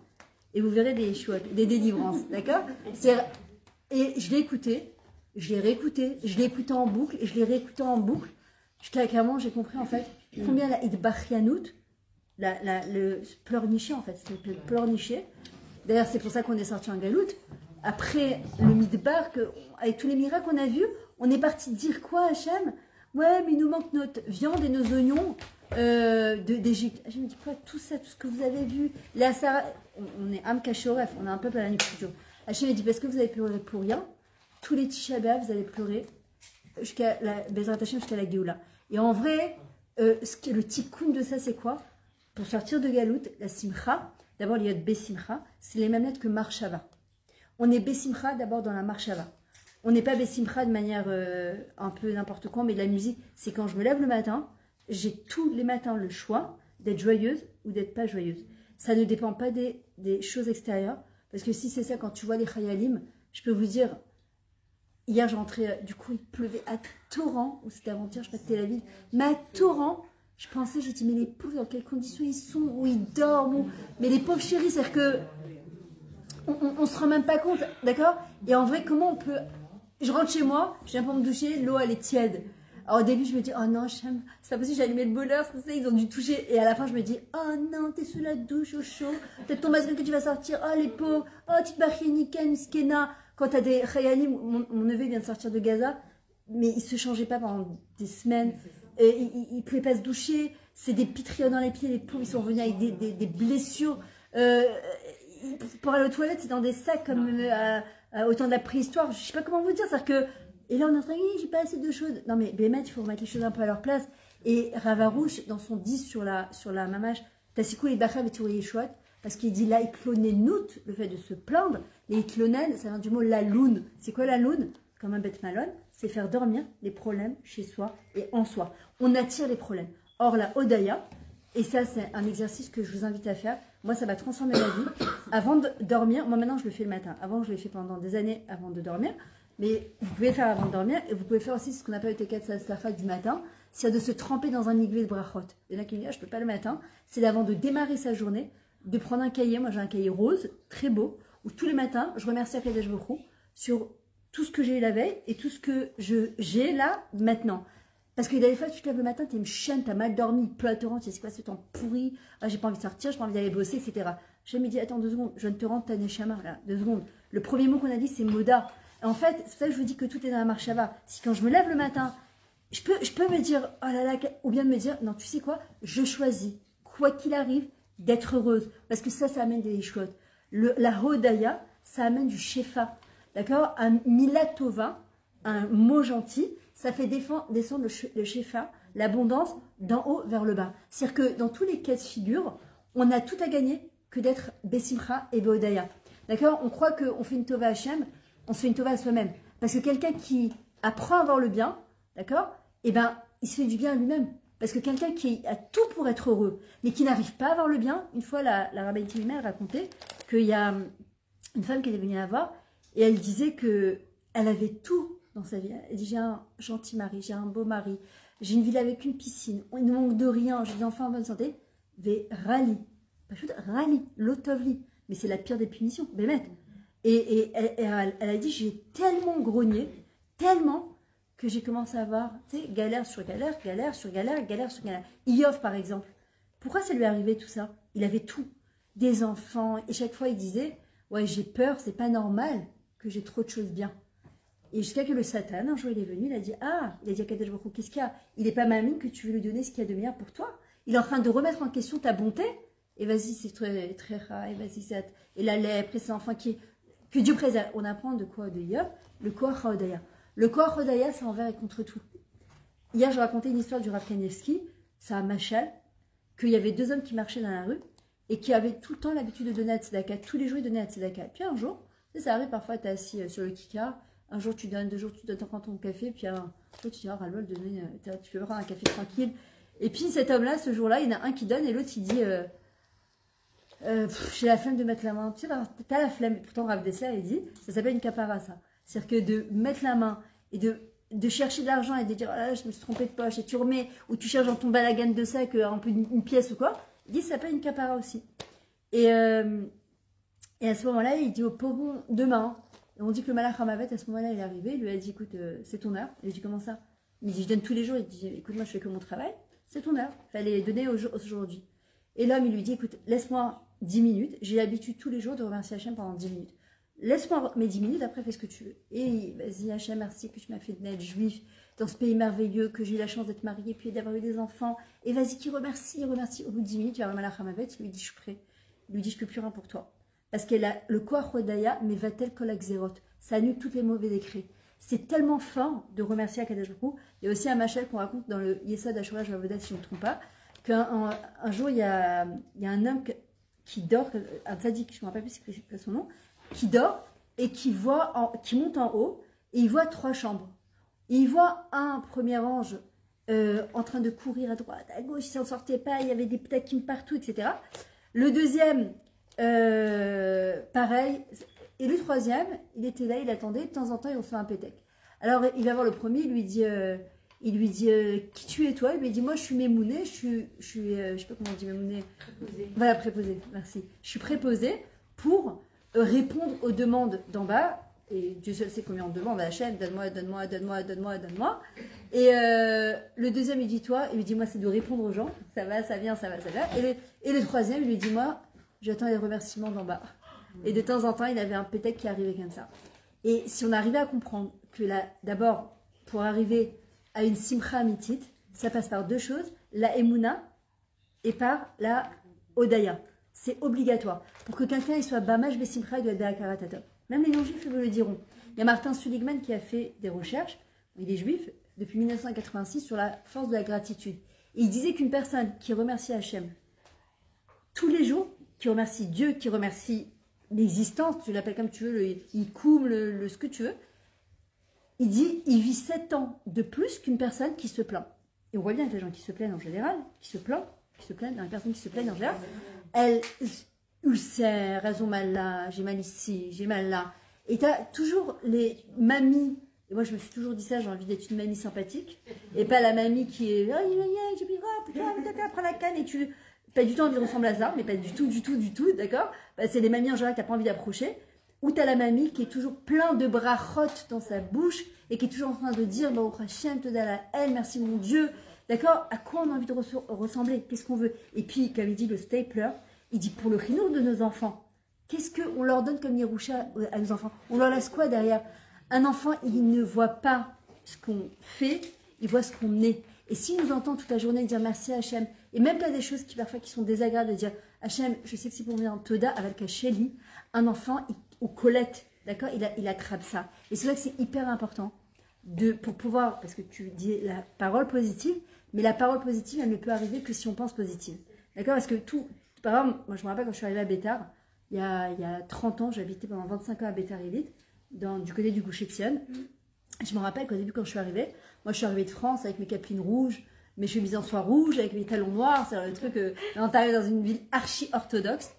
et vous verrez des Yeshuot, des délivrances. D'accord? Et je l'ai écouté, je l'ai réécouté, je l'ai écouté en boucle et je l'ai réécouté en boucle. Jusqu'à un moment, j'ai compris en fait combien la Idbachianout, le pleurnicher en fait, c'est le pleurnicher. D'ailleurs, c'est pour ça qu'on est sorti en galoute. Après le Midbar, avec tous les miracles qu'on a vus, on est parti dire quoi, Hachem? Ouais, mais il nous manque notre viande et nos oignons d'Égypte. Hachem me dit quoi? Tout ça, tout ce que vous avez vu. Là, Sarah, on est Am Kachoref, on a un peuple à la nuit. Hachem me dit parce que vous avez pleuré pour rien, tous les Tisha B'Av, vous allez pleurer jusqu'à la Bezrat Hachem, jusqu'à la Géoula. Et en vrai, le tikkun de ça, c'est quoi? Pour sortir de Galout, la Simcha, d'abord il y a Bessimcha, c'est les mêmes lettres que Marshava. On est Bessimcha d'abord dans la Marshava. On n'est pas Bessimcha de manière un peu n'importe quoi, mais de la musique, c'est quand je me lève le matin, j'ai tous les matins le choix d'être joyeuse ou d'être pas joyeuse. Ça ne dépend pas des choses extérieures, parce que si c'est ça, quand tu vois les Chayalim, je peux vous dire, hier, je rentrais, du coup, il pleuvait à torrent, ou c'était avant-hier, je sais pas Tel Aviv, mais à torrent, je pensais, j'ai dit, mais les pauvres, dans quelles conditions ils sont, où ils dorment, mais les pauvres chéris, c'est-à-dire que on se rend même pas compte, d'accord? Et en vrai, comment on peut... Je rentre chez moi, je viens pour me doucher, l'eau, elle est tiède. Alors au début, je me dis, oh non, c'est pas possible, j'ai allumé le boiler, parce que ça, ils ont dû toucher. Et à la fin, je me dis, oh non, t'es sous la douche au chaud, peut-être ton masque que tu vas sortir, oh les pauvres, oh petite Bachienika, Miskena. Quand t'as des Khayalim, mon neveu vient de sortir de Gaza, mais il se changeait pas pendant des semaines, il pouvait pas se doucher, c'est des pitrioles dans les pieds, les pauvres, ils sont revenus avec des blessures. Pour aller aux toilettes, c'est dans des sacs comme au temps de la préhistoire, je sais pas comment vous dire, c'est-à-dire que... Et là, on est en train de dire, j'ai pas assez de choses. Non, mais Bémet, il faut remettre les choses un peu à leur place. Et Ravarouche, dans son 10 sur la mamache, Tassikou et Bachab et Touré Yeshuat, parce qu'il dit là, nout, le fait de se plaindre. Les iklonen, ça vient du mot laloun. C'est quoi laloun? Comme un bête malone, c'est faire dormir les problèmes chez soi et en soi. On attire les problèmes. Or, la Odaya, et ça, c'est un exercice que je vous invite à faire. Moi, ça va transformer ma vie. Avant de dormir, moi maintenant, je le fais le matin. Avant, je l'ai fait pendant des années avant de dormir. Mais vous pouvez le faire avant de dormir et vous pouvez faire aussi ce qu'on appelle le Tekat Sastafa du matin, c'est de se tremper dans un migvé de brachot. Il y en a qui me disent, ah, je ne peux pas le matin. C'est avant de démarrer sa journée, de prendre un cahier. Moi, j'ai un cahier rose, très beau, où tous les matins, je remercie Akadosh Baruch Hu sur tout ce que j'ai eu la veille et tout ce que j'ai là, maintenant. Parce que des fois, tu te lèves le matin, tu es une chienne, tu as mal dormi, il pleut à torrent, tu sais quoi, ce temps pourri, ah, j'ai pas envie de sortir, j'ai pas envie d'aller bosser, etc. Je me dis, attends 2 secondes, je viens de te rendre ta neshama, là, 2 secondes. Le premier mot qu'on a dit, c'est Moda. En fait, c'est ça que je vous dis que tout est dans la marshava. Si quand je me lève le matin, je peux me dire, oh là là, ou bien de me dire, non, tu sais quoi, je choisis, quoi qu'il arrive, d'être heureuse. Parce que ça amène des chouettes. La hodaya, ça amène du shefa. D'accord? Un milatova, un mot gentil, ça fait descendre le shefa, l'abondance, d'en haut vers le bas. C'est-à-dire que dans tous les cas de figure, on a tout à gagner que d'être Bessimcha et Behodaya. D'accord? On croit qu'on fait une tova à Hachem, on se fait une tova à soi-même. Parce que quelqu'un qui apprend à avoir le bien, d'accord, eh ben, il se fait du bien à lui-même. Parce que quelqu'un qui a tout pour être heureux, mais qui n'arrive pas à avoir le bien, une fois la rabbin Timmer racontait qu'il y a une femme qui était venue la voir, et elle disait qu'elle avait tout dans sa vie. Elle dit, j'ai un gentil mari, j'ai un beau mari, j'ai une ville avec une piscine, il ne manque de rien, j'ai des enfants en bonne santé. Rali, rali, l'otovli. Mais c'est la pire des punitions, Bémet. Et elle a dit, j'ai tellement grogné, tellement, que j'ai commencé à avoir, tu sais, galère sur galère, galère sur galère, galère sur galère. Iov, par exemple. Pourquoi ça lui est arrivé tout ça? Il avait tout. Des enfants. Et chaque fois, il disait, ouais, j'ai peur, c'est pas normal que j'ai trop de choses bien. Et jusqu'à que le Satan, un jour, il est venu, il a dit, ah, il a dit à Kadesh Baruch Hu, qu'est-ce qu'il y a? Il n'est pas mamie que tu veux lui donner ce qu'il y a de meilleur pour toi. Il est en train de remettre en question ta bonté. Et vas-y, c'est très, très rare. Et vas-y, c'est... Et la lèpre, et c'est enfant qui... Que Dieu préserve. On apprend de quoi? De Iov, le Koach HaOdaya. Le Koach HaOdaya, c'est envers et contre tout. hier, je racontais une histoire du Rav Kanievski, c'est un machal, qu'il y avait 2 hommes qui marchaient dans la rue et qui avaient tout le temps l'habitude de donner à Tzedaka. Tous les jours, ils donnaient à Tzedaka. Puis un jour, ça arrive parfois, tu es assis sur le kikar, un jour tu donnes, 2 jours tu donnes ton café, puis un jour tu dis, oh, ras-le-bol, tu peux prendre un café tranquille. Et puis cet homme-là, ce jour-là, il y en a un qui donne et l'autre il dit, j'ai la flemme de mettre la main. Tu sais, t'as la flemme. Pourtant, Rav Dessler, il dit, ça s'appelle une capara, ça. C'est-à-dire que de mettre la main et de chercher de l'argent et de dire, oh là, je me suis trompé de poche, et tu remets, ou tu cherches dans ton balagan de sac un peu une pièce ou quoi, il dit, ça s'appelle une capara aussi. Et à ce moment-là, il dit au pauvre, demain, et on dit que le malach Hamavet, à ce moment-là, il est arrivé, il lui a dit, écoute, c'est ton heure. Il lui dit, comment ça? Il dit, je donne tous les jours. Il dit, écoute, moi, je fais que mon travail, c'est ton heure. Il fallait donner aujourd'hui. Et l'homme, il lui dit, écoute, laisse-moi 10 minutes, j'ai l'habitude tous les jours de remercier Hachem pendant 10 minutes. Laisse-moi mes 10 minutes, après fais ce que tu veux. Et vas-y Hachem, merci que tu m'as fait naître juif dans ce pays merveilleux, que j'ai eu la chance d'être mariée, puis d'avoir eu des enfants. Et vas-y, qui remercie. Au bout de 10 minutes, tu vas voir Malach Hamavet, il lui dit, je suis prêt. Il lui dit, je ne peux plus rien pour toi. Parce qu'elle a le Koach Hodaya, mais va-t-elle kolak zerot. Ça annule tous les mauvais décrets. C'est tellement fort de remercier Akadosh Baruch Hu. Il y a aussi un machal qu'on raconte dans le Yesod Ashura Javoda, si je ne me trompe pas, qu'un jour, il y a un homme qui dort, un tzaddik, je ne me rappelle plus c'est son nom, qui dort et qui monte en haut et il voit 3 chambres. Et il voit un premier ange en train de courir à droite, à gauche, il s'en sortait pas, il y avait des ptakim partout, etc. Le deuxième, pareil. Et le troisième, il était là, il attendait, de temps en temps, il fait un pétec. Alors, il va voir le premier, il lui dit, qui tu es toi? Il lui dit, moi, je suis Mémouné, je sais pas comment on dit Mémouné. Préposé. Voilà, préposé, merci. Je suis préposé pour répondre aux demandes d'en bas. Et Dieu seul sait combien on demande à la chaîne, donne-moi, donne-moi, donne-moi, donne-moi, donne-moi. Et le deuxième, il dit, toi, il lui dit, moi, c'est de répondre aux gens. Ça va, ça vient, ça va, ça va. Et le troisième, il lui dit, moi, j'attends les remerciements d'en bas. Et de temps en temps, il avait un pétec qui arrivait comme ça. Et si on arrivait à comprendre que d'abord, pour arriver à une simcha amitit, ça passe par 2 choses, la emuna et par la odaya. C'est obligatoire. Pour que quelqu'un il soit bamash besimcha, il doit être be'akaratata. Même les non-juifs le diront. Il y a Martin Suligman qui a fait des recherches, il est juif, depuis 1986, sur la force de la gratitude. Et il disait qu'une personne qui remercie Hachem tous les jours, qui remercie Dieu, qui remercie l'existence, tu l'appelles comme tu veux, il coule, ce que tu veux, il dit, il vit 7 ans de plus qu'une personne qui se plaint. Et on voit bien que les gens qui se plaignent en général, les personnes qui se plaignent en général, elles ulcèrent, elles ont mal là, j'ai mal ici, j'ai mal là. Et tu as toujours les mamies, et moi je me suis toujours dit ça, j'ai envie d'être une mamie sympathique, et pas la mamie qui est, prends la canne et tu... Pas du tout envie de ressembler à ça, mais pas du tout, d'accord? C'est des mamies en général que tu n'as pas envie d'approcher. Ou tu as la mamie qui est toujours plein de brachot dans sa bouche et qui est toujours en train de dire Baruch Hashem, Toda la elle, merci mon Dieu. D'accord? À quoi on a envie de ressembler? Qu'est-ce qu'on veut? Et puis, comme il dit le stapler, il dit pour le chinour de nos enfants, qu'est-ce qu'on leur donne comme Yerusha à nos enfants? On leur laisse quoi derrière? Un enfant, il ne voit pas ce qu'on fait, il voit ce qu'on est. Et s'il nous entend toute la journée dire merci à Hachem, et même pas des choses qui parfois qui sont désagréables, de dire Hachem, je sais que c'est pour venir en Toda avec Hacheli, un enfant au Colette, d'accord, il attrape ça. Et c'est vrai que c'est hyper important pour pouvoir, parce que tu dis la parole positive, mais la parole positive, elle ne peut arriver que si on pense positive. D'accord? Parce que par exemple, moi je me rappelle quand je suis arrivée à Bétar, il y a 30 ans, j'habitais pendant 25 ans à Bétar Élite, du côté du Goucher de Sion. Je me rappelle qu'au début, quand je suis arrivée, moi je suis arrivée de France avec mes capelines rouges, mes chemises en soie rouge, avec mes talons noirs, c'est le truc, on arrive dans une ville archi-orthodoxe,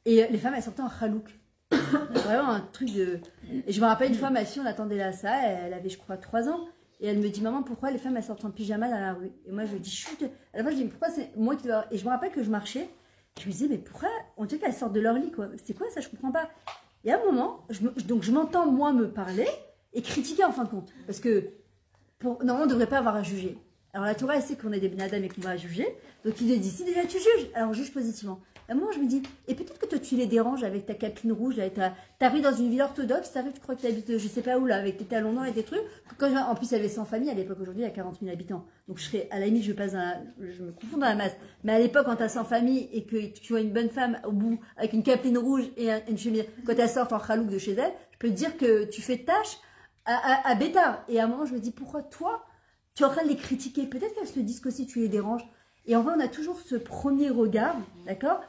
et les femmes elles sortaient en chalouk. Vraiment un truc de... Et je me rappelle une fois, ma fille, on attendait là ça, elle avait je crois 3 ans, et elle me dit maman pourquoi les femmes elles sortent en pyjama dans la rue? Et moi je lui dis chut, à la fois je dis mais pourquoi c'est moi qui dois... Et je me rappelle que je marchais, je me disais mais pourquoi on dirait qu'elles sortent de leur lit quoi, c'est quoi ça, je comprends pas. Et à un moment, donc je m'entends moi me parler et critiquer en fin de compte, parce que normalement on ne devrait pas avoir à juger. Alors la Torah elle sait qu'on est des benadam et qu'on va juger, donc il lui dit si déjà tu juges, alors juge positivement. À un moment, je me dis, et peut-être que toi, tu les déranges avec ta capeline rouge, t'arrives dans une ville orthodoxe, t'arrives, tu crois que t'habites, je sais pas où, là, avec tes talons noirs et tes trucs. En plus, elle avait 100 familles, à l'époque, aujourd'hui, il y a 40 000 habitants. Donc, je serais, à la limite, je me confonds dans la masse. Mais à l'époque, quand t'as 100 familles et que tu vois une bonne femme au bout, avec une capeline rouge et une chemise, quand elle sort en chalouk de chez elle, je peux te dire que tu fais tâche à Bétard. Et à un moment, je me dis, pourquoi toi, tu es en train de les critiquer. Peut-être qu'elles se disent qu'aussi tu les déranges. Et en vrai, on a toujours ce premier regard, d'accord?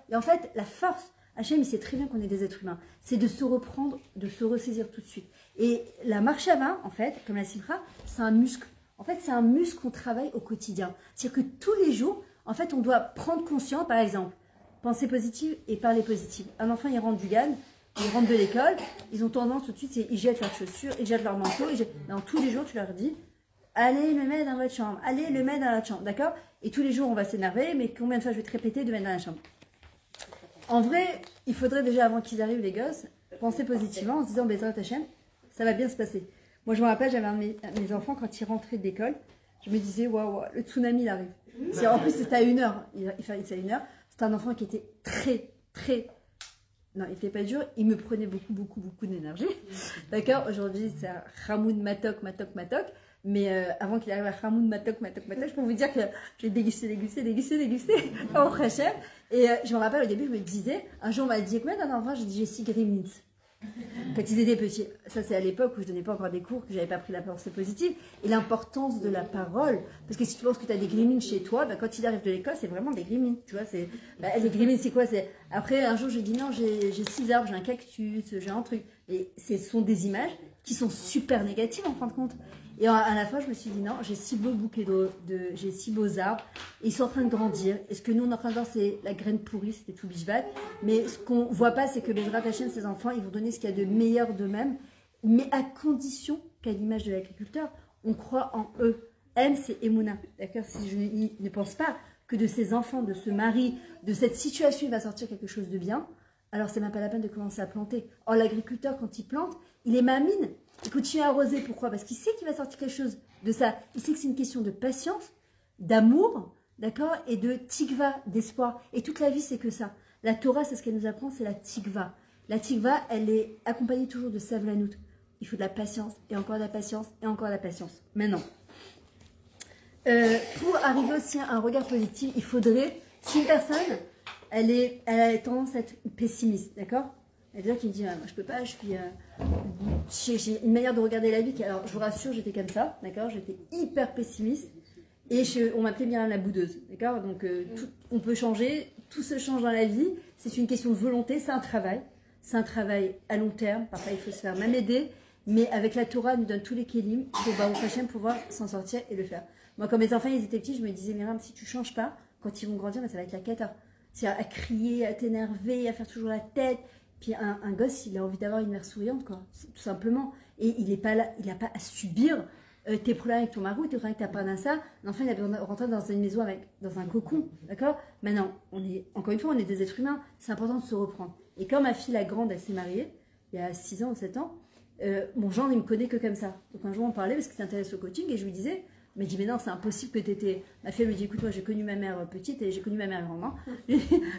Et en fait, la force, Hachem, il sait très bien qu'on est des êtres humains, c'est de se reprendre, de se ressaisir tout de suite. Et la marche à 20, en fait, comme la simcha, c'est un muscle. En fait, c'est un muscle qu'on travaille au quotidien. C'est-à-dire que tous les jours, en fait, on doit prendre conscience, par exemple, penser positive et parler positive. Un enfant, il rentre du GAN, il rentre de l'école, ils ont tendance tout de suite, ils jettent leurs chaussures, ils jettent leur manteau. Non, tous les jours, tu leur dis, allez le mettre dans votre chambre, allez le mettre dans la chambre, d'accord? Et tous les jours, on va s'énerver, mais combien de fois je vais te répéter de mettre dans la chambre? En vrai, il faudrait déjà, avant qu'ils arrivent, les gosses, penser positivement en se disant, Bézrat Hachem, ça va bien se passer. Moi, je me rappelle, j'avais un de mes enfants, quand il rentrait de l'école, je me disais, waouh, le tsunami, il arrive. En plus, c'était à 1h, il fallait à 1h. C'était un enfant qui était très... Non, il n'était pas dur, il me prenait beaucoup d'énergie. D'accord? Aujourd'hui, c'est un Hamoud Matok. Mais avant qu'il arrive à Hamoud Matok, je peux vous dire que j'ai dégusté en Hachem. Et je me rappelle, au début, je me disais, un jour, on m'a dit, combien d'un enfant? J'ai dit, j'ai 6 gremlins. Quand ils étaient petits. Ça, c'est à l'époque où je donnais pas encore des cours, que j'avais pas pris la pensée positive. Et l'importance de la parole. Parce que si tu penses que tu as des gremlins chez toi, bah, quand ils arrivent de l'école, c'est vraiment des gremlins. Tu vois, les gremlins, c'est quoi? Après, un jour, j'ai dit, non, j'ai 6 arbres, j'ai un cactus, j'ai un truc. Et ce sont des images qui sont super négatives, en fin de compte. Et à la fin, je me suis dit, non, j'ai 6 beaux bouquets j'ai 6 beaux arbres, et ils sont en train de grandir. Et ce que nous, on est en train de voir, c'est la graine pourrie, c'était tout bishvat. Mais ce qu'on voit pas, c'est que Bézrat Hachem, ses enfants, ils vont donner ce qu'il y a de meilleur d'eux-mêmes, mais à condition qu'à l'image de l'agriculteur, on croit en eux. M, c'est Emouna. D'accord? Si je ne pense pas que de ses enfants, de ce mari, de cette situation, il va sortir quelque chose de bien, alors c'est même pas la peine de commencer à planter. Or, l'agriculteur, quand il plante, il est mamine. Il continue à arroser. Pourquoi? Parce qu'il sait qu'il va sortir quelque chose de ça. Il sait que c'est une question de patience, d'amour, d'accord, et de tikva, d'espoir. Et toute la vie, c'est que ça. La Torah, c'est ce qu'elle nous apprend, c'est la tikva. La tikva, elle est accompagnée toujours de savlanout. Il faut de la patience, et encore de la patience, et encore de la patience. Maintenant, pour arriver aussi à un regard positif, il faudrait, si une personne, elle a tendance à être pessimiste, d'accord? C'est-à-dire qu'il me dit, moi je peux pas, j'ai une manière de regarder la vie. Alors je vous rassure, j'étais comme ça, d'accord? J'étais hyper pessimiste et on m'appelait bien la boudeuse, d'accord? Donc on peut changer, tout se change dans la vie, c'est une question de volonté, c'est un travail à long terme, parfois il faut se faire même aider, mais avec la Torah, elle nous donne tous les kélim pour Baruch Hashem pouvoir s'en sortir et le faire. Moi quand mes enfants ils étaient petits, je me disais, Myriam, si tu changes pas, quand ils vont grandir, ça va être la cata. C'est à crier, à t'énerver, à faire toujours la tête. Puis un gosse, il a envie d'avoir une mère souriante, quoi, tout simplement. Et il n'est pas là, il n'a pas à subir tes problèmes avec ton mari, tes problèmes avec ta parnassa. L'enfant, il a besoin de rentrer dans une maison dans un cocon, d'accord? Maintenant, encore une fois, on est des êtres humains, c'est important de se reprendre. Et quand ma fille, la grande, elle s'est mariée, il y a 6 ans ou 7 ans, mon gendre, il me connaît que comme ça. Donc un jour, on parlait parce qu'il s'intéresse au coaching et je lui disais, il m'a dit, mais non, c'est impossible que tu étais. Ma fille, elle me dit, écoute, moi, j'ai connu ma mère petite et j'ai connu ma mère grande.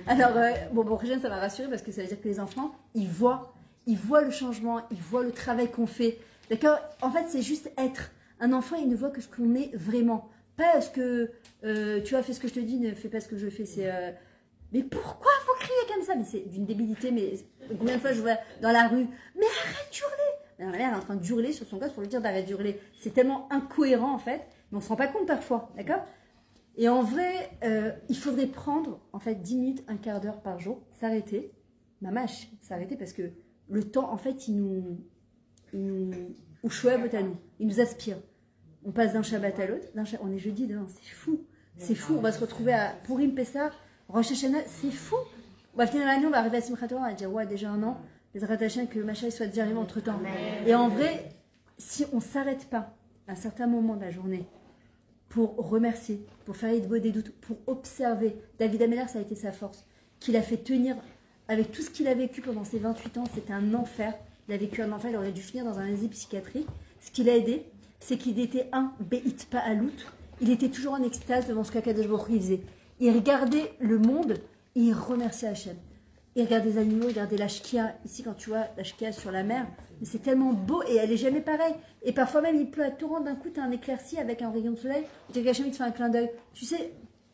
Alors, bon, ça m'a rassurée parce que ça veut dire que les enfants, ils voient le changement, ils voient le travail qu'on fait. D'accord? En fait, c'est juste être. Un enfant, il ne voit que ce qu'on est vraiment. Pas ce que, tu as fait ce que je te dis, ne fais pas ce que je fais. C'est, mais pourquoi faut crier comme ça? Mais c'est d'une débilité, mais combien de fois je vois dans la rue, mais arrête d'hurler! Ma mère est en train d'hurler sur son gosse pour lui dire d'arrêter d'hurler. C'est tellement incohérent, en fait. Mais on ne se rend pas compte parfois, d'accord? Et en vrai, il faudrait prendre, en fait, 10 minutes, un quart d'heure par jour, s'arrêter, mamache, s'arrêter parce que le temps, en fait, il nous aspire. On passe d'un Shabbat à l'autre, on est jeudi demain, c'est fou, on va se retrouver à Purim, Pessah, Rosh Hashanah, c'est fou. On va finir l'année, on va arriver à Simchat Torah, on va dire, ouais, déjà un an, les Ratachins, que Macha soit déjà arrivé entre temps. Et en vrai, si on ne s'arrête pas à un certain moment de la journée, pour remercier, pour faire les des doutes, pour observer. David Ameller, ça a été sa force, qu'il a fait tenir avec tout ce qu'il a vécu pendant ses 28 ans, c'était un enfer. Il a vécu un enfer, il aurait dû finir dans un asile psychiatrique. Ce qui l'a aidé, c'est qu'il était un Be'it Pa'alout. Il était toujours en extase devant ce qu'Akadosh Baruch Hu faisait. Il regardait le monde et il remerciait Hachem. Il regardait les animaux, il regardait la shkia. Ici, quand tu vois la shkia sur la mer, c'est tellement beau et elle est jamais pareille. Et parfois même, il pleut à torrent, d'un coup, tu as un éclairci avec un rayon de soleil. Tu sais qu'Hachem, il te fait un clin d'œil. Tu sais,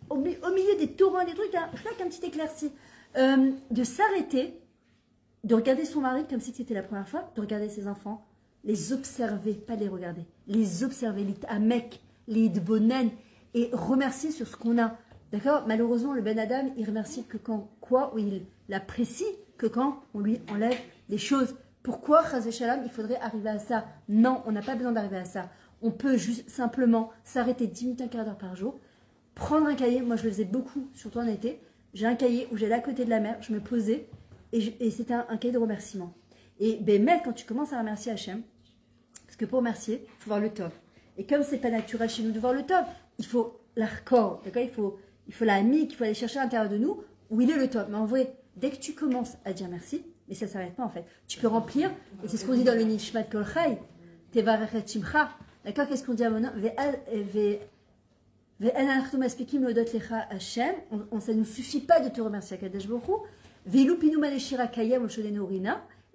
au milieu des torrents, des trucs, il y a un petit éclairci. De s'arrêter, de regarder son mari comme si c'était la première fois, de regarder ses enfants, les observer, pas les regarder, les observer, les amek, les dbonen, et remercier sur ce qu'on a. D'accord? Malheureusement, le Ben Adam, il remercie que quand quoi, ou il l'apprécie que quand on lui enlève des choses. Pourquoi, Chazé Shalom, il faudrait arriver à ça? Non, on n'a pas besoin d'arriver à ça. On peut juste simplement s'arrêter 10 minutes, un quart d'heure par jour, prendre un cahier, moi je le faisais beaucoup, surtout en été, j'ai un cahier où j'allais à côté de la mer, je me posais, et c'était un cahier de remerciement. Et ben, quand tu commences à remercier Hachem, parce que pour remercier, il faut voir le top. Et comme c'est pas naturel chez nous de voir le top, il faut l'arcor, d'accord, il faut la mique, il faut aller chercher à l'intérieur de nous où il est le top. Mais en vrai, dès que tu commences à dire merci, mais ça ne s'arrête pas en fait. Tu peux remplir, et c'est ce qu'on dit dans le Nishmat Kol Chai, Tevarechet Shimcha. D'accord, qu'est-ce qu'on dit à mon nom? Ça ne nous suffit pas de te remercier à Kadesh Baruch Hu.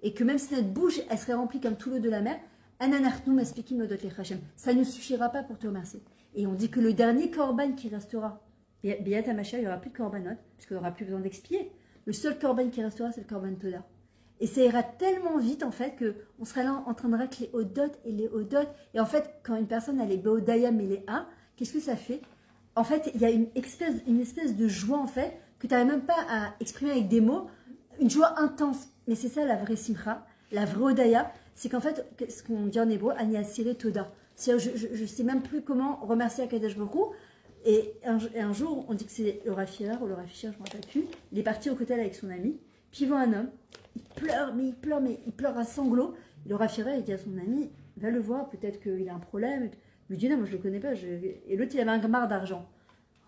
Et que même si notre bouche elle serait remplie comme tout l'eau de la mer, ça ne nous suffira pas pour te remercier. Et on dit que le dernier korban qui restera, Biyat HaMashiach, il n'y aura plus de korbanot, puisqu'il n'y aura plus besoin d'expier. Le seul korban qui restera, c'est le korban Toda. Et ça ira tellement vite, en fait, qu'on sera là en train de racler les odot et les odot. Et en fait, quand une personne a les beodayam et les a, qu'est-ce que ça fait? En fait, il y a une espèce de joie, en fait, que tu n'arrives même pas à exprimer avec des mots. Une joie intense. Mais c'est ça la vraie simcha, la vraie odaya. C'est qu'en fait, ce qu'on dit en hébreu, ani asiré toda. Je ne sais même plus comment remercier Akadosh Baruch Hu. Et un jour, on dit que c'est le Rafirer ou le Raficher, je ne me rappelle plus. Il est parti au cotel avec son ami. Puis il voit un homme. Il pleure à sanglots. Le Rafirer, il dit à son ami, va le voir, peut-être qu'il a un problème. Il lui dit, non, moi je ne le connais pas. Et l'autre, il avait un gamard d'argent.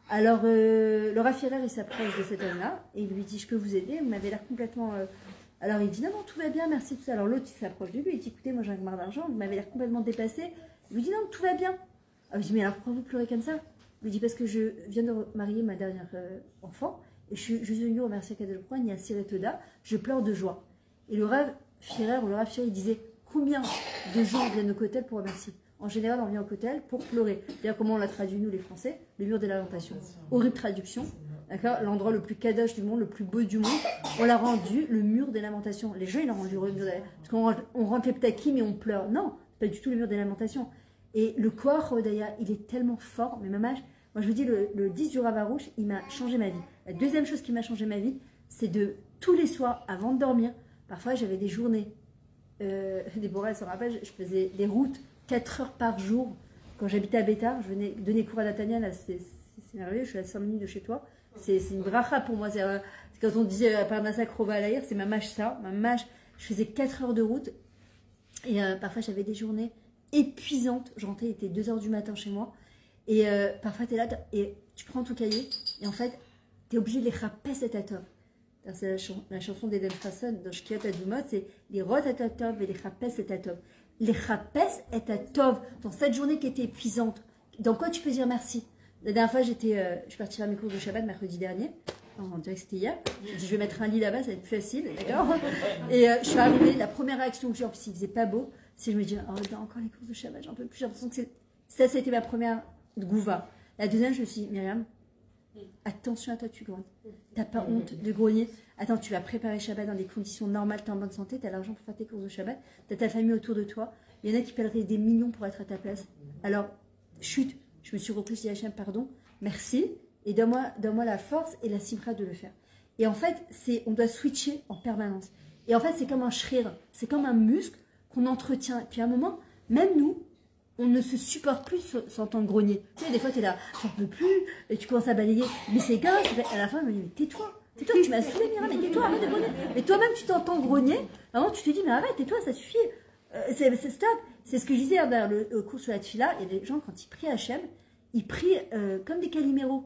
Alors, le Rafirer, il s'approche de cet homme-là et il lui dit, je peux vous aider? Vous m'avez l'air complètement... Alors il dit, non, tout va bien, merci, tout ça. Alors l'autre, il s'approche de lui, il dit, écoutez, moi j'ai un gamard d'argent, vous m'avez l'air complètement dépassé. Il lui dit, non, tout va bien. Alors il dit, mais alors pourquoi vous pleurez comme ça? Il lui dit, parce que je viens de marier ma dernière enfant et je suis venu remercier Kadesh Baruch Hu, il y a Siré Toda, je pleure de joie. Et le Rafirer ou le Rafirer, il disait, combien de gens viennent au cotel pour remercier? En général, on vient au cotel pour pleurer. D'ailleurs, comment on l'a traduit, nous, les Français? Le mur de lamentation. Horrible traduction. D'accord? L'endroit le plus kadosh du monde, le plus beau du monde. On l'a rendu le mur des lamentations. Les gens, ils l'ont rendu le mur des lamentations. Parce qu'on rentre les ptakim et on pleure. Non, c'est pas du tout le mur des lamentations. Et le Koach Hodaya, il est tellement fort. Mais moi, je vous dis, le 10 du Rav Arush, il m'a changé ma vie. La deuxième chose qui m'a changé ma vie, c'est de tous les soirs, avant de dormir, parfois j'avais des journées. Déborah, elle se rappelle, je faisais des routes 4 heures par jour. Quand j'habitais à Bétar, je venais donner cours à Natania, là, c'est merveilleux, je suis à 5 minutes de chez toi. C'est une bracha pour moi. C'est quand on dit Parnassa Krova Alaïr, c'est ma mâche ça. Ma mâche, je faisais 4 heures de route. Et parfois, j'avais des journées épuisantes. Je rentrais, il était 2 heures du matin chez moi. Et parfois, tu es là et tu prends ton cahier. Et en fait, tu es obligé de les rapper cet atov. C'est la chanson d'Eden Fasson dans Shkiat Adumot, c'est les rot atatov et les rapes cet atov. Les rapes et atov dans cette journée qui était épuisante. Dans quoi tu peux dire merci? La dernière fois, je suis partie faire mes courses de Shabbat mercredi dernier. On dirait que c'était hier. J'ai dit, je vais mettre un lit là-bas, ça va être plus facile, d'accord? Et je suis arrivée, la première réaction que j'ai, en plus, il faisait pas beau, c'est je me dis, oh, non, encore les courses de Shabbat, j'en peux plus. J'ai l'impression que ça a été ma première gouva. La deuxième, je me suis dit, Myriam, attention à toi, tu grognes. T'as pas honte de grogner. Attends, tu vas préparer Shabbat dans des conditions normales, t'es en bonne santé, t'as l'argent pour faire tes courses de Shabbat, t'as ta famille autour de toi. Il y en a qui paieraient des millions pour être à ta place. Alors, chut. Je me suis reprise, je dis Hachem, pardon, merci, et donne-moi la force et la simra de le faire. Et en fait, on doit switcher en permanence. Et en fait, c'est comme un shrir, c'est comme un muscle qu'on entretient. Et puis à un moment, même nous, on ne se supporte plus sans t'en grogner. Tu sais, des fois, tu es là, j'en peux plus, et tu commences à balayer. Mais c'est grave, à la fin, je me dis, mais tais-toi, tu m'as saoulé, Mira, mais tais-toi, arrête de grogner. Mais toi-même, tu t'entends grogner, à un moment, tu te dis, mais arrête, tais-toi, ça suffit. C'est stop. C'est ce que je disais dans le cours sur la tfila. Il y a des gens, quand ils prient Hachem, ils prient comme des caliméros.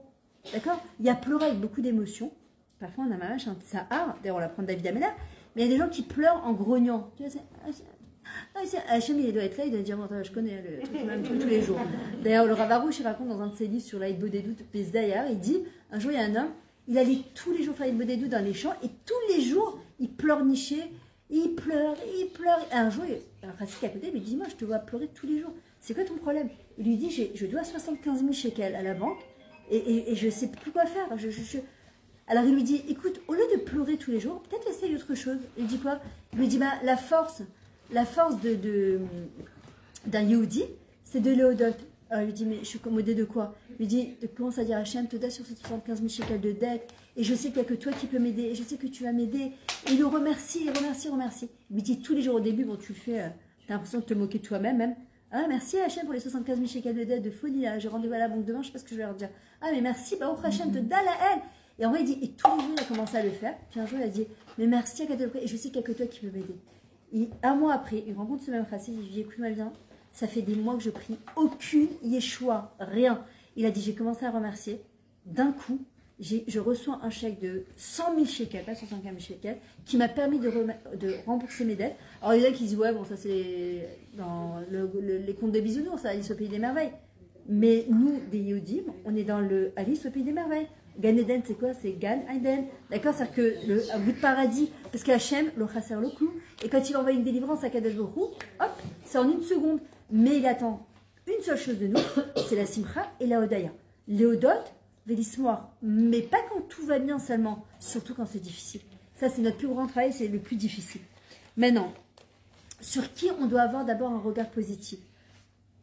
D'accord? Il y a pleuré avec beaucoup d'émotions. Parfois, on a ma vache un tsahar. D'ailleurs, on l'apprend de David Ameller. Mais il y a des gens qui pleurent en grognant. Tu vois, Hachem, il doit être là, il doit dire, je connais le même truc tous les jours. D'ailleurs, le Rav Arush, il raconte dans un de ses livres sur l'Aïd Bodedut, Pesdayar, il dit, un jour, il y a un homme, il allait tous les jours faire l'Aïd Bodedut dans les champs, et tous les jours, il pleurnichait. Il pleure. Et un jour, un pratique à côté, il lui dit, moi, je te vois pleurer tous les jours. C'est quoi ton problème? Il lui dit, je dois 75 000 shekels à la banque et je ne sais plus quoi faire. Alors il lui dit, écoute, au lieu de pleurer tous les jours, peut-être essaye autre chose. Il dit quoi? Il lui dit, la force la force d'un Yehudi, c'est de Léodot. Alors il lui dit, mais je suis commodé de quoi? Il lui dit, commence à dire Hachem, Toda sur ces 75 000 shekels de dette, et je sais qu'il n'y a que toi qui peux m'aider, et je sais que tu vas m'aider. Et il le remercie, remercie. Il lui dit tous les jours au début, bon, tu le fais, t'as l'impression de te moquer de toi-même, même. Ah, merci Hachem pour les 75 000 shekels de dette de folie, là, j'ai rendez-vous à la banque demain, je sais pas ce que je vais leur dire. Ah, mais merci, bah, oh Hachem, te da la haine. Et en vrai, il dit, et tous les jours, il a commencé à le faire. Puis un jour, il a dit, mais merci à Kadosh, et je sais qu'il n'y a que toi qui peux m'aider. Et un mois après, il rencontre ce même chassid, il lui dit, écoute-moi bien, ça fait des mois que je prie, aucune Yeshua, rien. Il a dit, j'ai commencé à remercier. D'un coup, je reçois un chèque de 100 000 shekels, pas 150 000 shekels, qui m'a permis de rembourser mes dettes. Alors, il y en a qui disent, ouais, bon, ça c'est dans les contes de bisounours, ça, Alice au pays des merveilles. Mais nous, des Yehudim, on est dans le Alice au pays des merveilles. Gan Eden, c'est quoi? C'est Gan Eden. D'accord? C'est-à-dire que un bout de paradis, parce qu'Hachem, le chasser le clou, et quand il envoie une délivrance à Kadosh Baruch Hu, hop, c'est en une seconde. Mais il attend une seule chose de nous, c'est la simcha et la hodaya. Léodot, vélismoir, mais pas quand tout va bien seulement, surtout quand c'est difficile. Ça, c'est notre plus grand travail, c'est le plus difficile. Maintenant, sur qui on doit avoir d'abord un regard positif,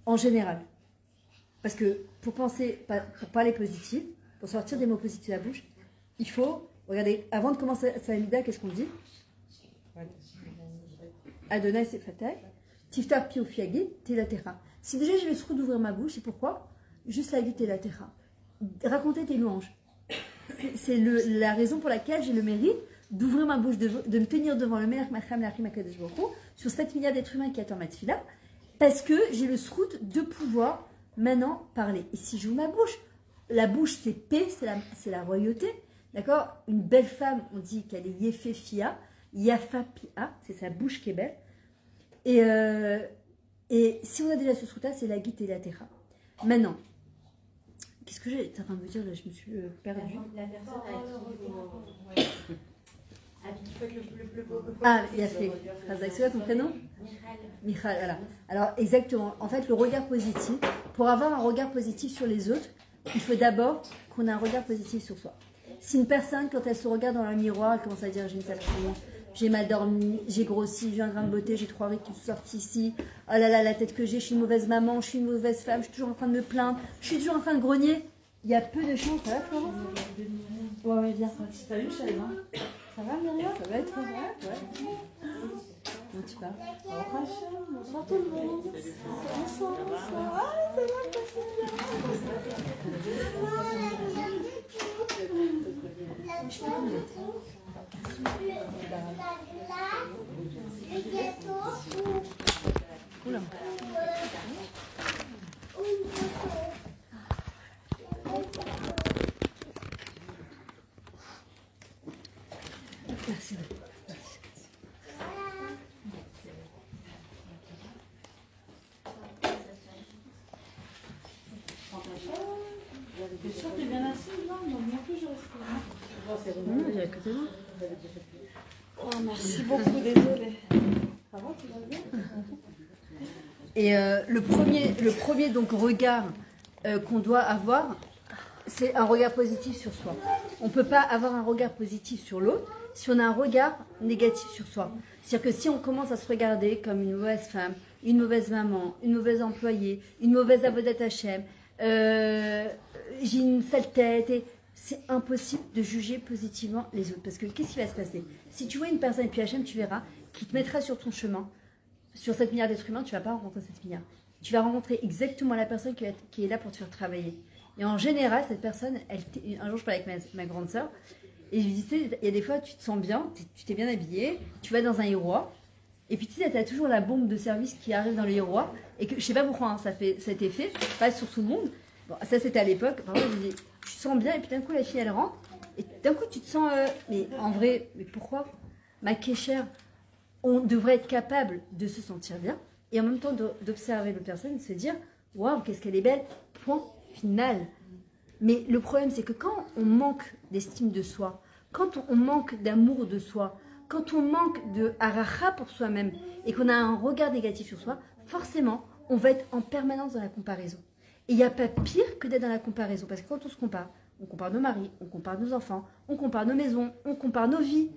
en général. Parce que pour parler positif, pour sortir des mots positifs de la bouche, il faut, regardez, avant de commencer sa mida, qu'est-ce qu'on dit? Adonai Sefatay, Tiftar Pi Ofiagi, Telatera. Si déjà j'ai le souhait d'ouvrir ma bouche, c'est pourquoi? Juste la vie Telatera. Raconter tes louanges. C'est la raison pour laquelle j'ai le mérite d'ouvrir ma bouche, de me tenir devant le Melech Macham Lachim Akadosh Baruch Hu, sur 7 milliards d'êtres humains qui attendent ma tefila, parce que j'ai le souhait de pouvoir maintenant parler. Et si j'ouvre ma bouche, la bouche c'est paix, c'est la royauté, d'accord? Une belle femme, on dit qu'elle est Yefé Fia, Yafa Pia, c'est sa bouche qui est belle. Et si on a déjà ce souhait-là, c'est la guite et la terra. Maintenant, qu'est-ce que j'étais en train de vous dire là? Je me suis perdue. La personne avec qui faut être le plus beau. Ah, il a fait. C'est quoi ton prénom? Michal, voilà. Alors, exactement. En fait, le regard positif, pour avoir un regard positif sur les autres, il faut d'abord qu'on ait un regard positif sur soi. Si une personne, quand elle se regarde dans le miroir, elle commence à dire j'ai une sale tronche, j'ai mal dormi, j'ai grossi, j'ai un grain de beauté, j'ai 3 rides qui sont sortis ici, oh là là, la tête que j'ai, je suis une mauvaise maman, je suis une mauvaise femme, je suis toujours en train de me plaindre, je suis toujours en train de grogner. Il y a peu de chances, ça va Florence? Ouais, viens. T'as vu, je savais pas. Ça va Myriam? Ça va être vrai? Ouais. Où tu pars? Bonsoir tout le monde. Bonsoir. Ah, c'est là. Oula. Merci. T'es sûr que t'es bien assise? Non, non plus je reste là. Il y a que toi. Oh, merci beaucoup, désolée. Ça va, tu vas bien? Et le premier donc regard qu'on doit avoir, c'est un regard positif sur soi. On ne peut pas avoir un regard positif sur l'autre si on a un regard négatif sur soi. C'est-à-dire que si on commence à se regarder comme une mauvaise femme, une mauvaise maman, une mauvaise employée, une mauvaise avodat Hachem, j'ai une sale tête, et c'est impossible de juger positivement les autres. Parce que qu'est-ce qui va se passer? Si tu vois une personne, et puis Hachem, tu verras, qui te mettra sur ton chemin, sur 7 milliards d'êtres humains, tu ne vas pas rencontrer 7 milliards. Tu vas rencontrer exactement la personne qui est là pour te faire travailler. Et en général, cette personne, un jour je parlais avec ma grande sœur, et je lui disais, il y a des fois, tu te sens bien, tu t'es bien habillé, tu vas dans un héroï, et puis tu sais, tu as toujours la bombe de service qui arrive dans le héroï, et que je sais pas pourquoi hein, ça fait cet effet, pas sur tout le monde. Bon, ça c'était à l'époque, par contre, je me dis, tu te sens bien, et puis d'un coup, la fille elle rentre, et d'un coup, tu te sens, mais en vrai, mais pourquoi? Ma kéchère, on devrait être capable de se sentir bien, et en même temps d'observer l'autre personne, de se dire, waouh, qu'est-ce qu'elle est belle, point final. Mais le problème, c'est que quand on manque d'estime de soi, quand on manque d'amour de soi, quand on manque de haracha pour soi-même et qu'on a un regard négatif sur soi, forcément, on va être en permanence dans la comparaison. Et il n'y a pas pire que d'être dans la comparaison, parce que quand on compare nos maris, on compare nos enfants, on compare nos maisons, on compare nos vies.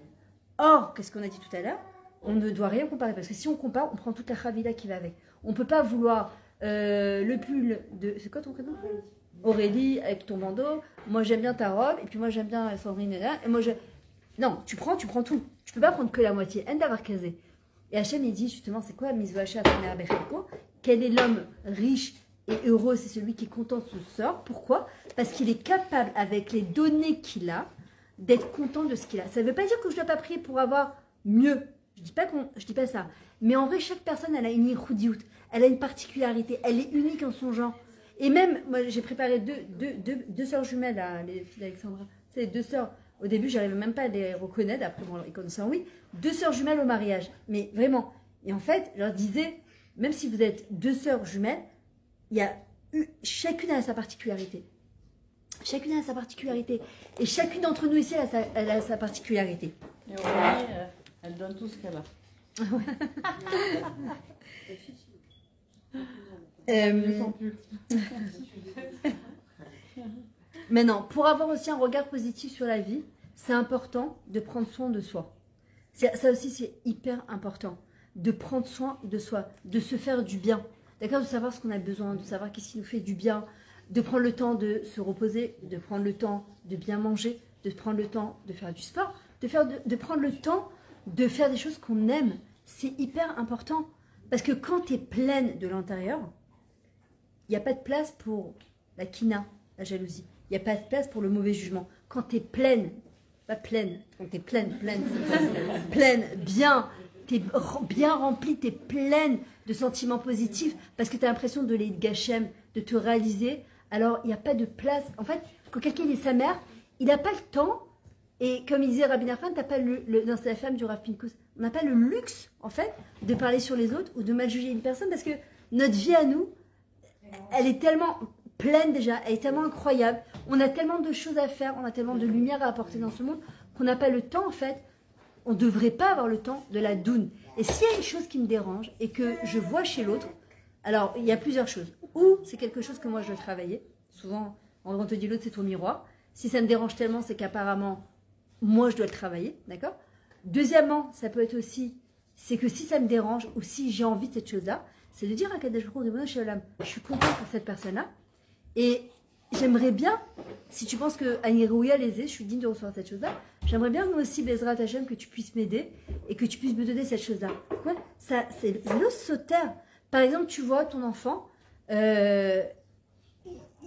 Or, qu'est-ce qu'on a dit tout à l'heure? on ne doit rien comparer. Parce que si on compare, on prend toute la chavila qui va avec. On ne peut pas vouloir le pull de... C'est quoi ton prénom? Aurélie, avec ton bandeau. Moi, j'aime bien ta robe. Et puis moi, j'aime bien Sandrine. Et moi, non, tu prends tout. Tu peux pas prendre que la moitié. En d'avoir casé. Et Hachem, il dit justement, c'est quoi Mizvacha Bechelko? Quel est l'homme riche et heureux? C'est celui qui est content de son sort. Pourquoi? Parce qu'il est capable, avec les données qu'il a, d'être content de ce qu'il a. Ça ne veut pas dire que je ne dois pas prier pour avoir mieux. Je dis pas ça. Mais en vrai, chaque personne, elle a une yichoudiout. Elle a une particularité. Elle est unique en son genre. Et même, moi, j'ai préparé deux sœurs jumelles, là, les filles d'Alexandra. C'est deux sœurs. Au début, j'arrivais même pas à les reconnaître. Après, bon, ils connaissent oui. Deux sœurs jumelles au mariage. Mais vraiment. Et en fait, je leur disais, même si vous êtes deux sœurs jumelles, chacune a sa particularité. Chacune a sa particularité. Et chacune d'entre nous ici, elle a sa particularité. Et Aurélie, elle donne tout ce qu'elle a. Maintenant, pour avoir aussi un regard positif sur la vie, c'est important de prendre soin de soi. Ça aussi, c'est hyper important. De prendre soin de soi, de se faire du bien. D'accord? De savoir ce qu'on a besoin, de savoir qu'est-ce qui nous fait du bien, de prendre le temps de se reposer, de prendre le temps de bien manger, de prendre le temps de faire du sport, de prendre le temps de faire des choses qu'on aime. C'est hyper important. Parce que quand tu es pleine de l'intérieur, il n'y a pas de place pour la kina, la jalousie. Il n'y a pas de place pour le mauvais jugement. Quand tu es pleine, pas pleine, quand tu es pleine, bien, tu es bien remplie, tu es pleine de sentiments positifs parce que tu as l'impression de les gâcher, de te réaliser. Alors, il n'y a pas de place. En fait, quand quelqu'un est sa mère, il n'a pas le temps. Et comme il disait Rabbi Nachman, non, c'est la femme du Rav Pinkus. On n'a pas le luxe, en fait, de parler sur les autres ou de mal juger une personne parce que notre vie à nous, elle est tellement pleine déjà, elle est tellement incroyable. On a tellement de choses à faire, on a tellement de lumière à apporter dans ce monde qu'on n'a pas le temps, en fait. On ne devrait pas avoir le temps de la doune. Et s'il y a une chose qui me dérange et que je vois chez l'autre, alors il y a plusieurs choses. Ou c'est quelque chose que moi je dois travailler. Souvent, on te dit l'autre, c'est ton miroir. Si ça me dérange tellement, c'est qu'apparemment, moi je dois le travailler, d'accord? Deuxièmement, ça peut être aussi, c'est que si ça me dérange ou si j'ai envie de cette chose-là, c'est de dire à Kadesh Baruch Hu, je suis contente pour cette personne-là. Et j'aimerais bien, si tu penses que Annie Rouya les je suis digne de recevoir cette chose-là, j'aimerais bien moi aussi, Bezrat Hashem, que tu puisses m'aider et que tu puisses me donner cette chose-là. Ouais, ça, c'est l'os sauterre. Par exemple, tu vois ton enfant,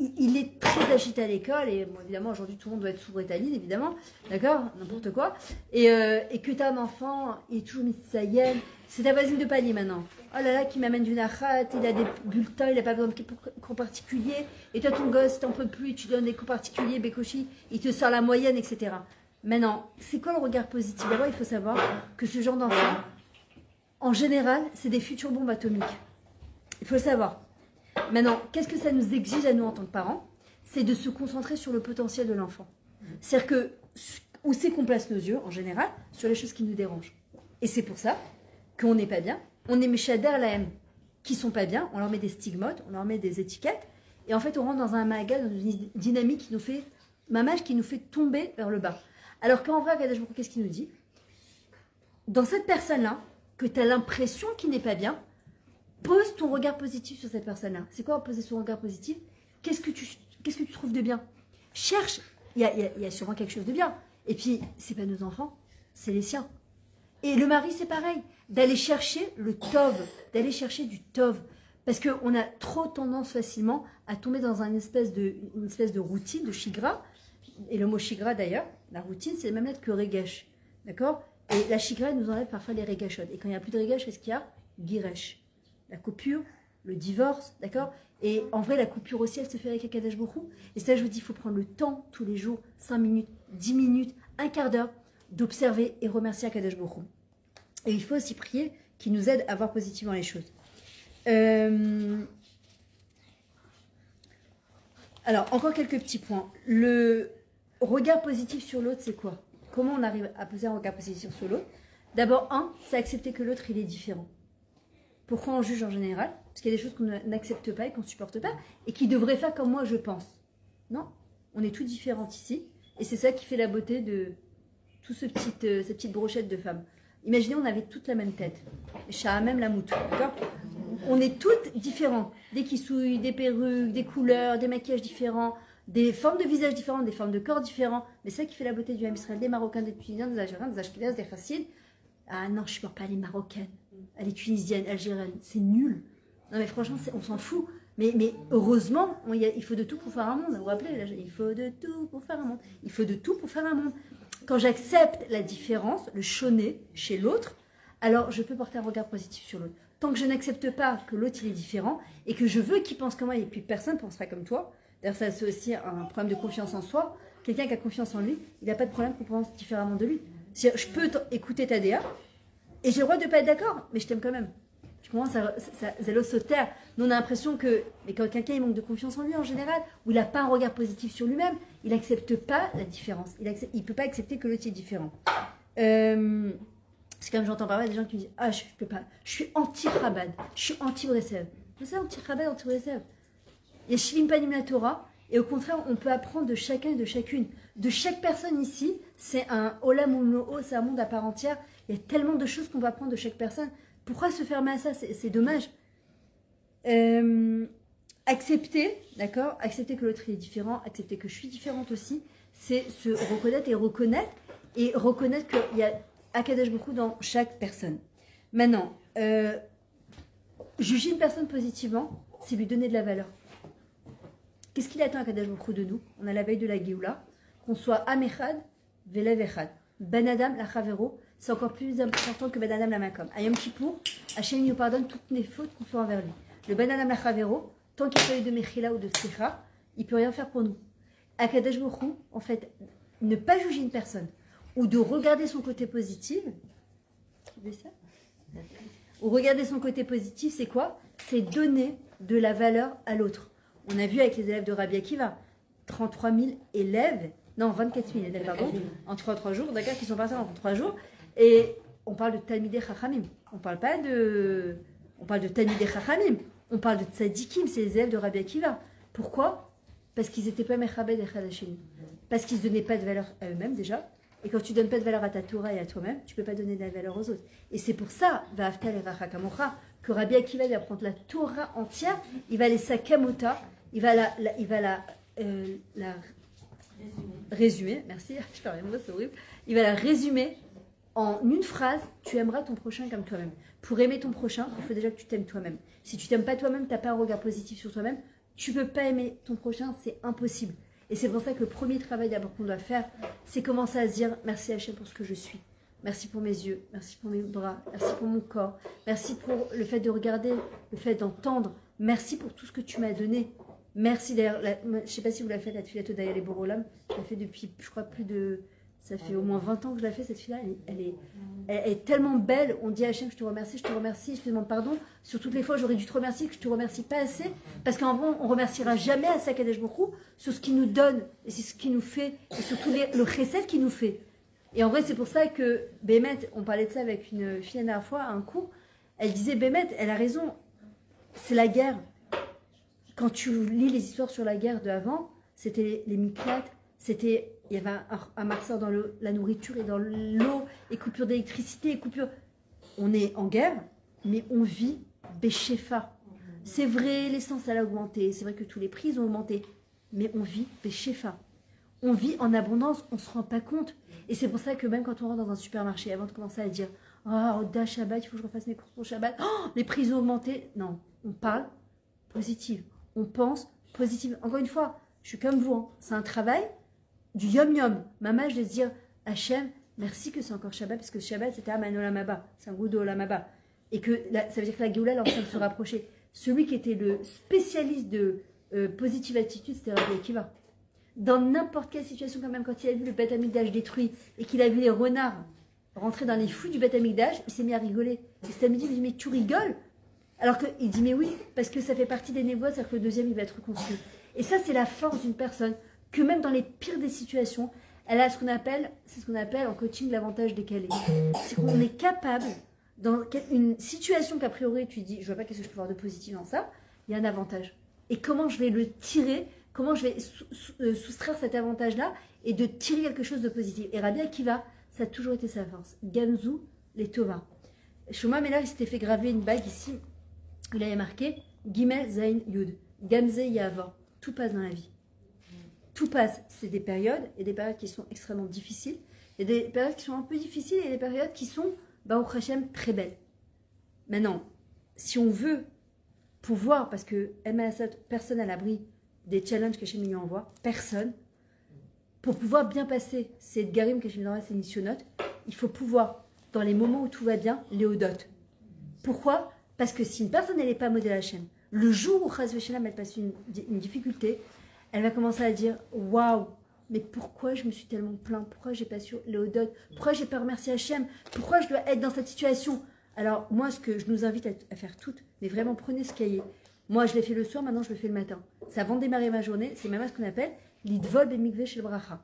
il est très agité à l'école, et bon, évidemment, aujourd'hui, tout le monde doit être sous Bretagne, évidemment, d'accord, n'importe quoi, et que tu as un enfant, il est toujours mitzayen, c'est ta voisine de palier maintenant. Oh là là, qui m'amène du nachat, il a des bulletins, il n'a pas besoin de cours particuliers, et toi, ton gosse, t'en peux plus, tu donnes des cours particuliers, Bécochi, il te sort la moyenne, etc. Maintenant, c'est quoi le regard positif? D'abord, il faut savoir que ce genre d'enfant, en général, c'est des futures bombes atomiques. Il faut le savoir. Maintenant, qu'est-ce que ça nous exige à nous en tant que parents? C'est de se concentrer sur le potentiel de l'enfant. C'est-à-dire que, où c'est qu'on place nos yeux, en général, sur les choses qui nous dérangent. Et c'est pour ça qu'on n'est pas bien. On est méchader la haine qui sont pas bien. On leur met des stigmates, on leur met des étiquettes. Et en fait, on rentre dans un maga, dans une dynamique qui nous fait, mamage, qui nous fait tomber vers le bas. Alors qu'en vrai, qu'est-ce qu'il nous dit? Dans cette personne-là, que tu as l'impression qu'il n'est pas bien, pose ton regard positif sur cette personne-là. C'est quoi poser son regard positif? Qu'est-ce que tu trouves de bien? Cherche, il y a sûrement quelque chose de bien. Et puis, c'est pas nos enfants, c'est les siens. Et le mari, c'est pareil. D'aller chercher le tov, d'aller chercher du tov. Parce qu'on a trop tendance facilement à tomber dans une espèce de routine, de shigra. Et le mot shigra, d'ailleurs, la routine, c'est la même lettre que regesh. D'accord? Et la shigra, elle nous enlève parfois les regashot. Et quand il n'y a plus de regesh, qu'est-ce qu'il y a? Giresh. La coupure, le divorce, d'accord? Et en vrai, la coupure aussi, elle se fait avec Akadosh Baruch Hu. Et ça, je vous dis, il faut prendre le temps, tous les jours, 5 minutes, 10 minutes, un quart d'heure, d'observer et remercier Akadosh Baruch Hu. Et il faut aussi prier qu'il nous aide à voir positivement les choses. Alors, encore quelques petits points. Le regard positif sur l'autre, c'est quoi? Comment on arrive à poser un regard positif sur l'autre? D'abord, c'est accepter que l'autre, il est différent. Pourquoi on juge en général? Parce qu'il y a des choses qu'on n'accepte pas et qu'on ne supporte pas et qui devraient faire comme moi je pense. Non, on est tous différents ici et c'est ça qui fait la beauté de toute cette petite brochette de femmes. Imaginez, on avait toute la même tête. Chat, même la mouton, d'accord? On est toutes différentes. Des kissouilles, des perruques, des couleurs, des maquillages différents, des formes de visage différentes, des formes de corps différents. Mais c'est ça qui fait la beauté du Ham Israël, des Marocains, des Tunisiens, des Algériens, des Ashkénazes, des Chassides. Ah non, je ne supporte pas les Marocaines, les Tunisiennes, Algériennes. C'est nul. Non mais franchement, on s'en fout. Mais heureusement, il faut de tout pour faire un monde. Vous vous rappelez, il faut de tout pour faire un monde. Il faut de tout pour faire un monde. Quand j'accepte la différence, le chonné chez l'autre, alors je peux porter un regard positif sur l'autre. Tant que je n'accepte pas que l'autre il est différent et que je veux qu'il pense comme moi et puis personne ne pensera comme toi. D'ailleurs, ça c'est aussi un problème de confiance en soi. Quelqu'un qui a confiance en lui, il n'a pas de problème qu'on pense différemment de lui. Je peux écouter ta DA et j'ai le droit de ne pas être d'accord, mais je t'aime quand même. Tu comprends, ça l'os au terre. Nous, on a l'impression que mais quand quelqu'un il manque de confiance en lui en général, ou il n'a pas un regard positif sur lui-même, il n'accepte pas la différence. Il ne peut pas accepter que l'autre est différent. C'est comme j'entends parfois des gens qui me disent ah, je peux pas, je suis anti-Chabad, je suis anti-Breslev. C'est ça, anti-Chabad, anti-Breslev. Il y a Shivim Panim la Torah, et au contraire, on peut apprendre de chacun et de chacune. De chaque personne ici, c'est un Olam Umlo'o, c'est un monde à part entière. Il y a tellement de choses qu'on va apprendre de chaque personne. Pourquoi se fermer à ça? C'est dommage. Accepter, d'accord? Accepter que l'autre est différent, accepter que je suis différente aussi, c'est se reconnaître et reconnaître qu'il y a Akadosh Baruch Hu dans chaque personne. Maintenant, juger une personne positivement, c'est lui donner de la valeur. Qu'est-ce qu'il attend Akadosh Baruch Hu de nous? On a la veille de la Géoula, qu'on soit Am Echad, Velev Echad, Ben Adam, la Chavero, c'est encore plus important que Ben Adam la Makom. À Yom Kippour, Hachem nous pardonne toutes les fautes qu'on fait envers lui. Le Ben Adam la Chavero, tant qu'il fait de Mechila ou de Slicha, il peut rien faire pour nous. Akadosh Baruch Hu, en fait, ne pas juger une personne ou de regarder son côté positif. Vous voyez ça? Ou regarder son côté positif, c'est quoi? C'est donner de la valeur à l'autre. On a vu avec les élèves de Rabbi Akiva, 33 000 élèves. Non, 24 000 élèves, pardon, en 3 jours, d'accord, qui sont partis en 3 jours. Et on parle de Talmidei Chachamim. On parle de Talmidei Chachamim. On parle de Tzadikim, c'est les élèves de Rabbi Akiva. Pourquoi? Parce qu'ils n'étaient pas Mechabed Echad Hashem. Parce qu'ils ne donnaient pas de valeur à eux-mêmes, déjà. Et quand tu ne donnes pas de valeur à ta Torah et à toi-même, tu ne peux pas donner de la valeur aux autres. Et c'est pour ça, Va'afta l'Eracha Kamocha, que Rabbi Akiva va prendre la Torah entière, il va les sakamota, il va la résumer, merci, je parle rien, c'est horrible. Il va la résumer en une phrase, tu aimeras ton prochain comme toi-même. Pour aimer ton prochain, il faut déjà que tu t'aimes toi-même. Si tu t'aimes pas toi-même, tu n'as pas un regard positif sur toi-même, tu ne peux pas aimer ton prochain, c'est impossible. Et c'est pour ça que le premier travail d'abord qu'on doit faire, c'est commencer à se dire merci Hachem pour ce que je suis. Merci pour mes yeux, merci pour mes bras, merci pour mon corps, merci pour le fait de regarder, le fait d'entendre, merci pour tout ce que tu m'as donné. Merci d'ailleurs, je ne sais pas si vous l'avez fait, la Tfilato d'Ayale Borolam, je l'ai fait depuis, je crois, ça fait au moins 20 ans que je la fais, cette fille-là, elle est tellement belle, on dit à Hachem, je te remercie, je te demande pardon, sur toutes les fois j'aurais dû te remercier, que je te remercie pas assez, parce qu'en vrai, on remerciera jamais à Akadosh Baruch Hu sur ce qu'il nous donne, et c'est ce qu'il nous fait, et surtout le chesed qu'il nous fait. Et en vrai, c'est pour ça que Bémet, on parlait de ça avec une fille la dernière fois, à un cours, elle disait, Bémet, elle a raison, c'est la guerre. Quand tu lis les histoires sur la guerre de avant, c'était les miklates, il y avait un marseur dans la nourriture et dans l'eau, et coupure d'électricité, et coupure. On est en guerre, mais on vit Béchefa. C'est vrai, l'essence elle a augmenté, c'est vrai que tous les prix ont augmenté, mais on vit Béchefa. On vit en abondance, on ne se rend pas compte. Et c'est pour ça que même quand on rentre dans un supermarché, avant de commencer à dire « Ah, Oda Shabbat, il faut que je refasse mes courses pour Shabbat. Oh, les prix ont augmenté. » Non, on parle positif. On pense positif. Encore une fois, je suis comme vous, hein. C'est un travail du yom-yom. Maman, je vais se dire, Hachem, merci que c'est encore Shabbat, parce que Shabbat, c'était Aman Olam Haba. C'est un goût de Olam Haba. Et que ça veut dire que la Géoula, elle est en train de se rapprocher. Celui qui était le spécialiste de positive attitude, c'était Rabbi Akiva. Dans n'importe quelle situation, quand même, quand il a vu le Beth Amikdash détruit et qu'il a vu les renards rentrer dans les fouilles du Beth Amikdash, il s'est mis à rigoler. Et cet après-midi, il dit, mais tu rigoles? Alors qu'il dit, mais oui, parce que ça fait partie des névoises, c'est-à-dire que le deuxième, il va être reconstruit. Et ça, c'est la force d'une personne, que même dans les pires des situations, elle a ce qu'on appelle en coaching l'avantage décalé. C'est qu'on est capable, dans une situation qu'a priori, tu dis, je vois pas qu'est-ce que je peux avoir de positif dans ça, il y a un avantage. Et comment je vais le tirer, comment je vais soustraire cet avantage-là, et de tirer quelque chose de positif. Et Rabbi Akiva, ça a toujours été sa force. Gamzu, les Tova. Shlomo Melech s'était fait graver une bague ici. Il avait marqué Gimel Zain Yud. Gamze Yava. Tout passe dans la vie. Tout passe. C'est des périodes, et des périodes qui sont extrêmement difficiles. Il y a des périodes qui sont un peu difficiles et des périodes qui sont, Baruch Hashem, très belles. Maintenant, si on veut pouvoir, parce que personne à l'abri des challenges que Hachem lui envoie, personne, pour pouvoir bien passer ces garim que Hachem lui envoie, ces missionnotes, il faut pouvoir, dans les moments où tout va bien, les odotes. Pourquoi? Parce que si une personne n'est pas modèle Hachem, le jour où Chas Veshelam elle passe une difficulté, elle va commencer à dire waouh, mais pourquoi je me suis tellement plaint? Pourquoi j'ai pas su les odotes? Pourquoi j'ai pas remercié Hachem? Pourquoi je dois être dans cette situation? Alors, moi, ce que je nous invite à faire toutes, mais vraiment prenez ce cahier. Moi, je l'ai fait le soir, maintenant je le fais le matin. C'est avant de démarrer ma journée, c'est même ce qu'on appelle l'idvol bemikveh shel bracha.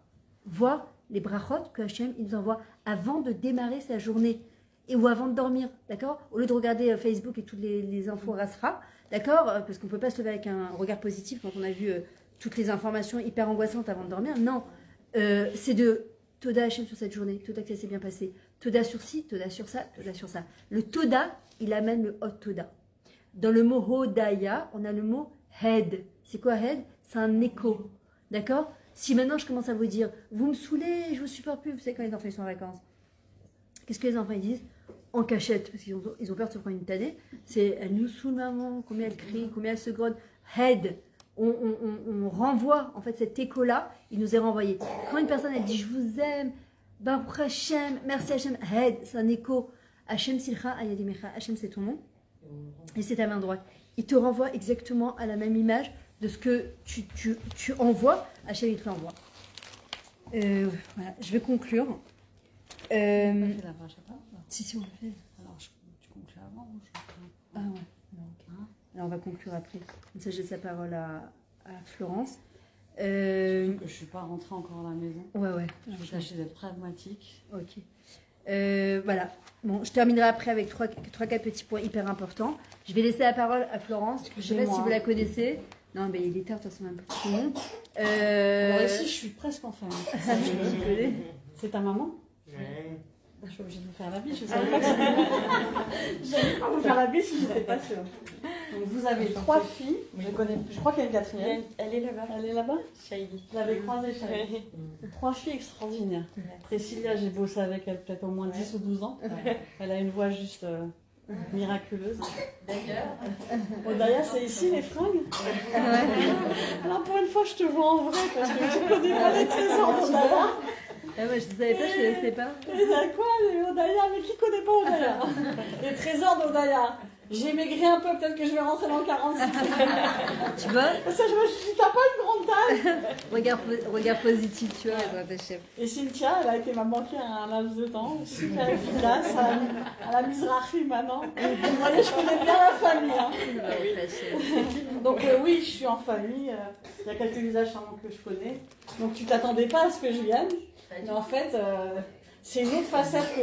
Voir les brachot que Hachem il nous envoie avant de démarrer sa journée et ou avant de dormir, d'accord? Au lieu de regarder Facebook et toutes les infos rasra, d'accord? Parce qu'on ne peut pas se lever avec un regard positif quand on a vu toutes les informations hyper angoissantes avant de dormir. Non, c'est de Toda Hachem sur cette journée, Toda que ça s'est bien passé, Toda sur ci, Toda sur ça, Toda sur ça. Le Toda, il amène le Hot Toda. Dans le mot Hodaya, on a le mot Head. C'est quoi Head? C'est un écho, d'accord? Si maintenant je commence à vous dire, vous me saoulez, je vous supporte plus, vous savez quand les enfants ils sont en vacances, qu'est-ce que les enfants ils disent? En cachette, parce qu'ils ont peur de se prendre une tannée, c'est elle nous saoule maman, combien elle crie, combien elle se grogne. Head. On renvoie en fait cet écho-là, il nous est renvoyé. Quand une personne elle dit je vous aime, Baruch Hashem, merci Hashem, Head, c'est un écho. Hashem Silcha Ayadimecha, Hashem c'est ton nom, et c'est ta main droite. Il te renvoie exactement à la même image de ce que tu envoies, Hashem il te l'envoie. Voilà, je vais conclure. Si, on le fait. Alors, tu conclus avant ou je conclue? Ah ouais. Alors on va conclure après. Comme ça, j'ai sa parole à Florence. Surtout que je ne suis pas rentrée encore à la maison. Ouais. Je vais tâcher d'être pragmatique. Ok. Voilà. Bon, je terminerai après avec 3-4 petits points hyper importants. Je vais laisser la parole à Florence. Je ne sais pas si vous la connaissez. Non, mais il est tard, de toute façon, un peu tout le monde. Alors ici, je suis presque en famille. C'est ta maman? Ouais. Je suis obligée de vous faire la bise, je savais pas que j'allais pas vous faire la bise si j'étais pas sûre. Donc vous avez 3 filles, je crois qu'il y a une quatrième. Elle est là-bas. Elle est là-bas? Shaili. Je l'avais croisée, Shaili. 3 filles extraordinaires. Priscilla, j'ai bossé avec elle peut-être au moins 10 ou 12 ans. Elle a une voix juste miraculeuse. D'ailleurs, c'est ici les fringues? Alors pour une fois, je te vois en vrai parce que tu connais pas les trésors d'Odaya. Ah ouais, je ne savais pas, je ne connaissais pas. Et quoi, les Odaya? Mais qui connaît pas Odaya? Les trésors d'Odaya. J'ai maigri un peu, peut-être que je vais rentrer dans le 46. Tu vois? Ça, je me suis dit, t'as pas une grande taille? Regard positif, tu vois, ouais. Et Cynthia, elle a été ma banquière à un laps de temps, super efficace, à la Mizrahi maintenant. Vous voyez, je connais bien la famille. Hein. Donc oui, je suis en famille. Il y a quelques visages charmants que je connais. Donc tu t'attendais pas à ce que je vienne. Mais en fait, c'est une autre facette que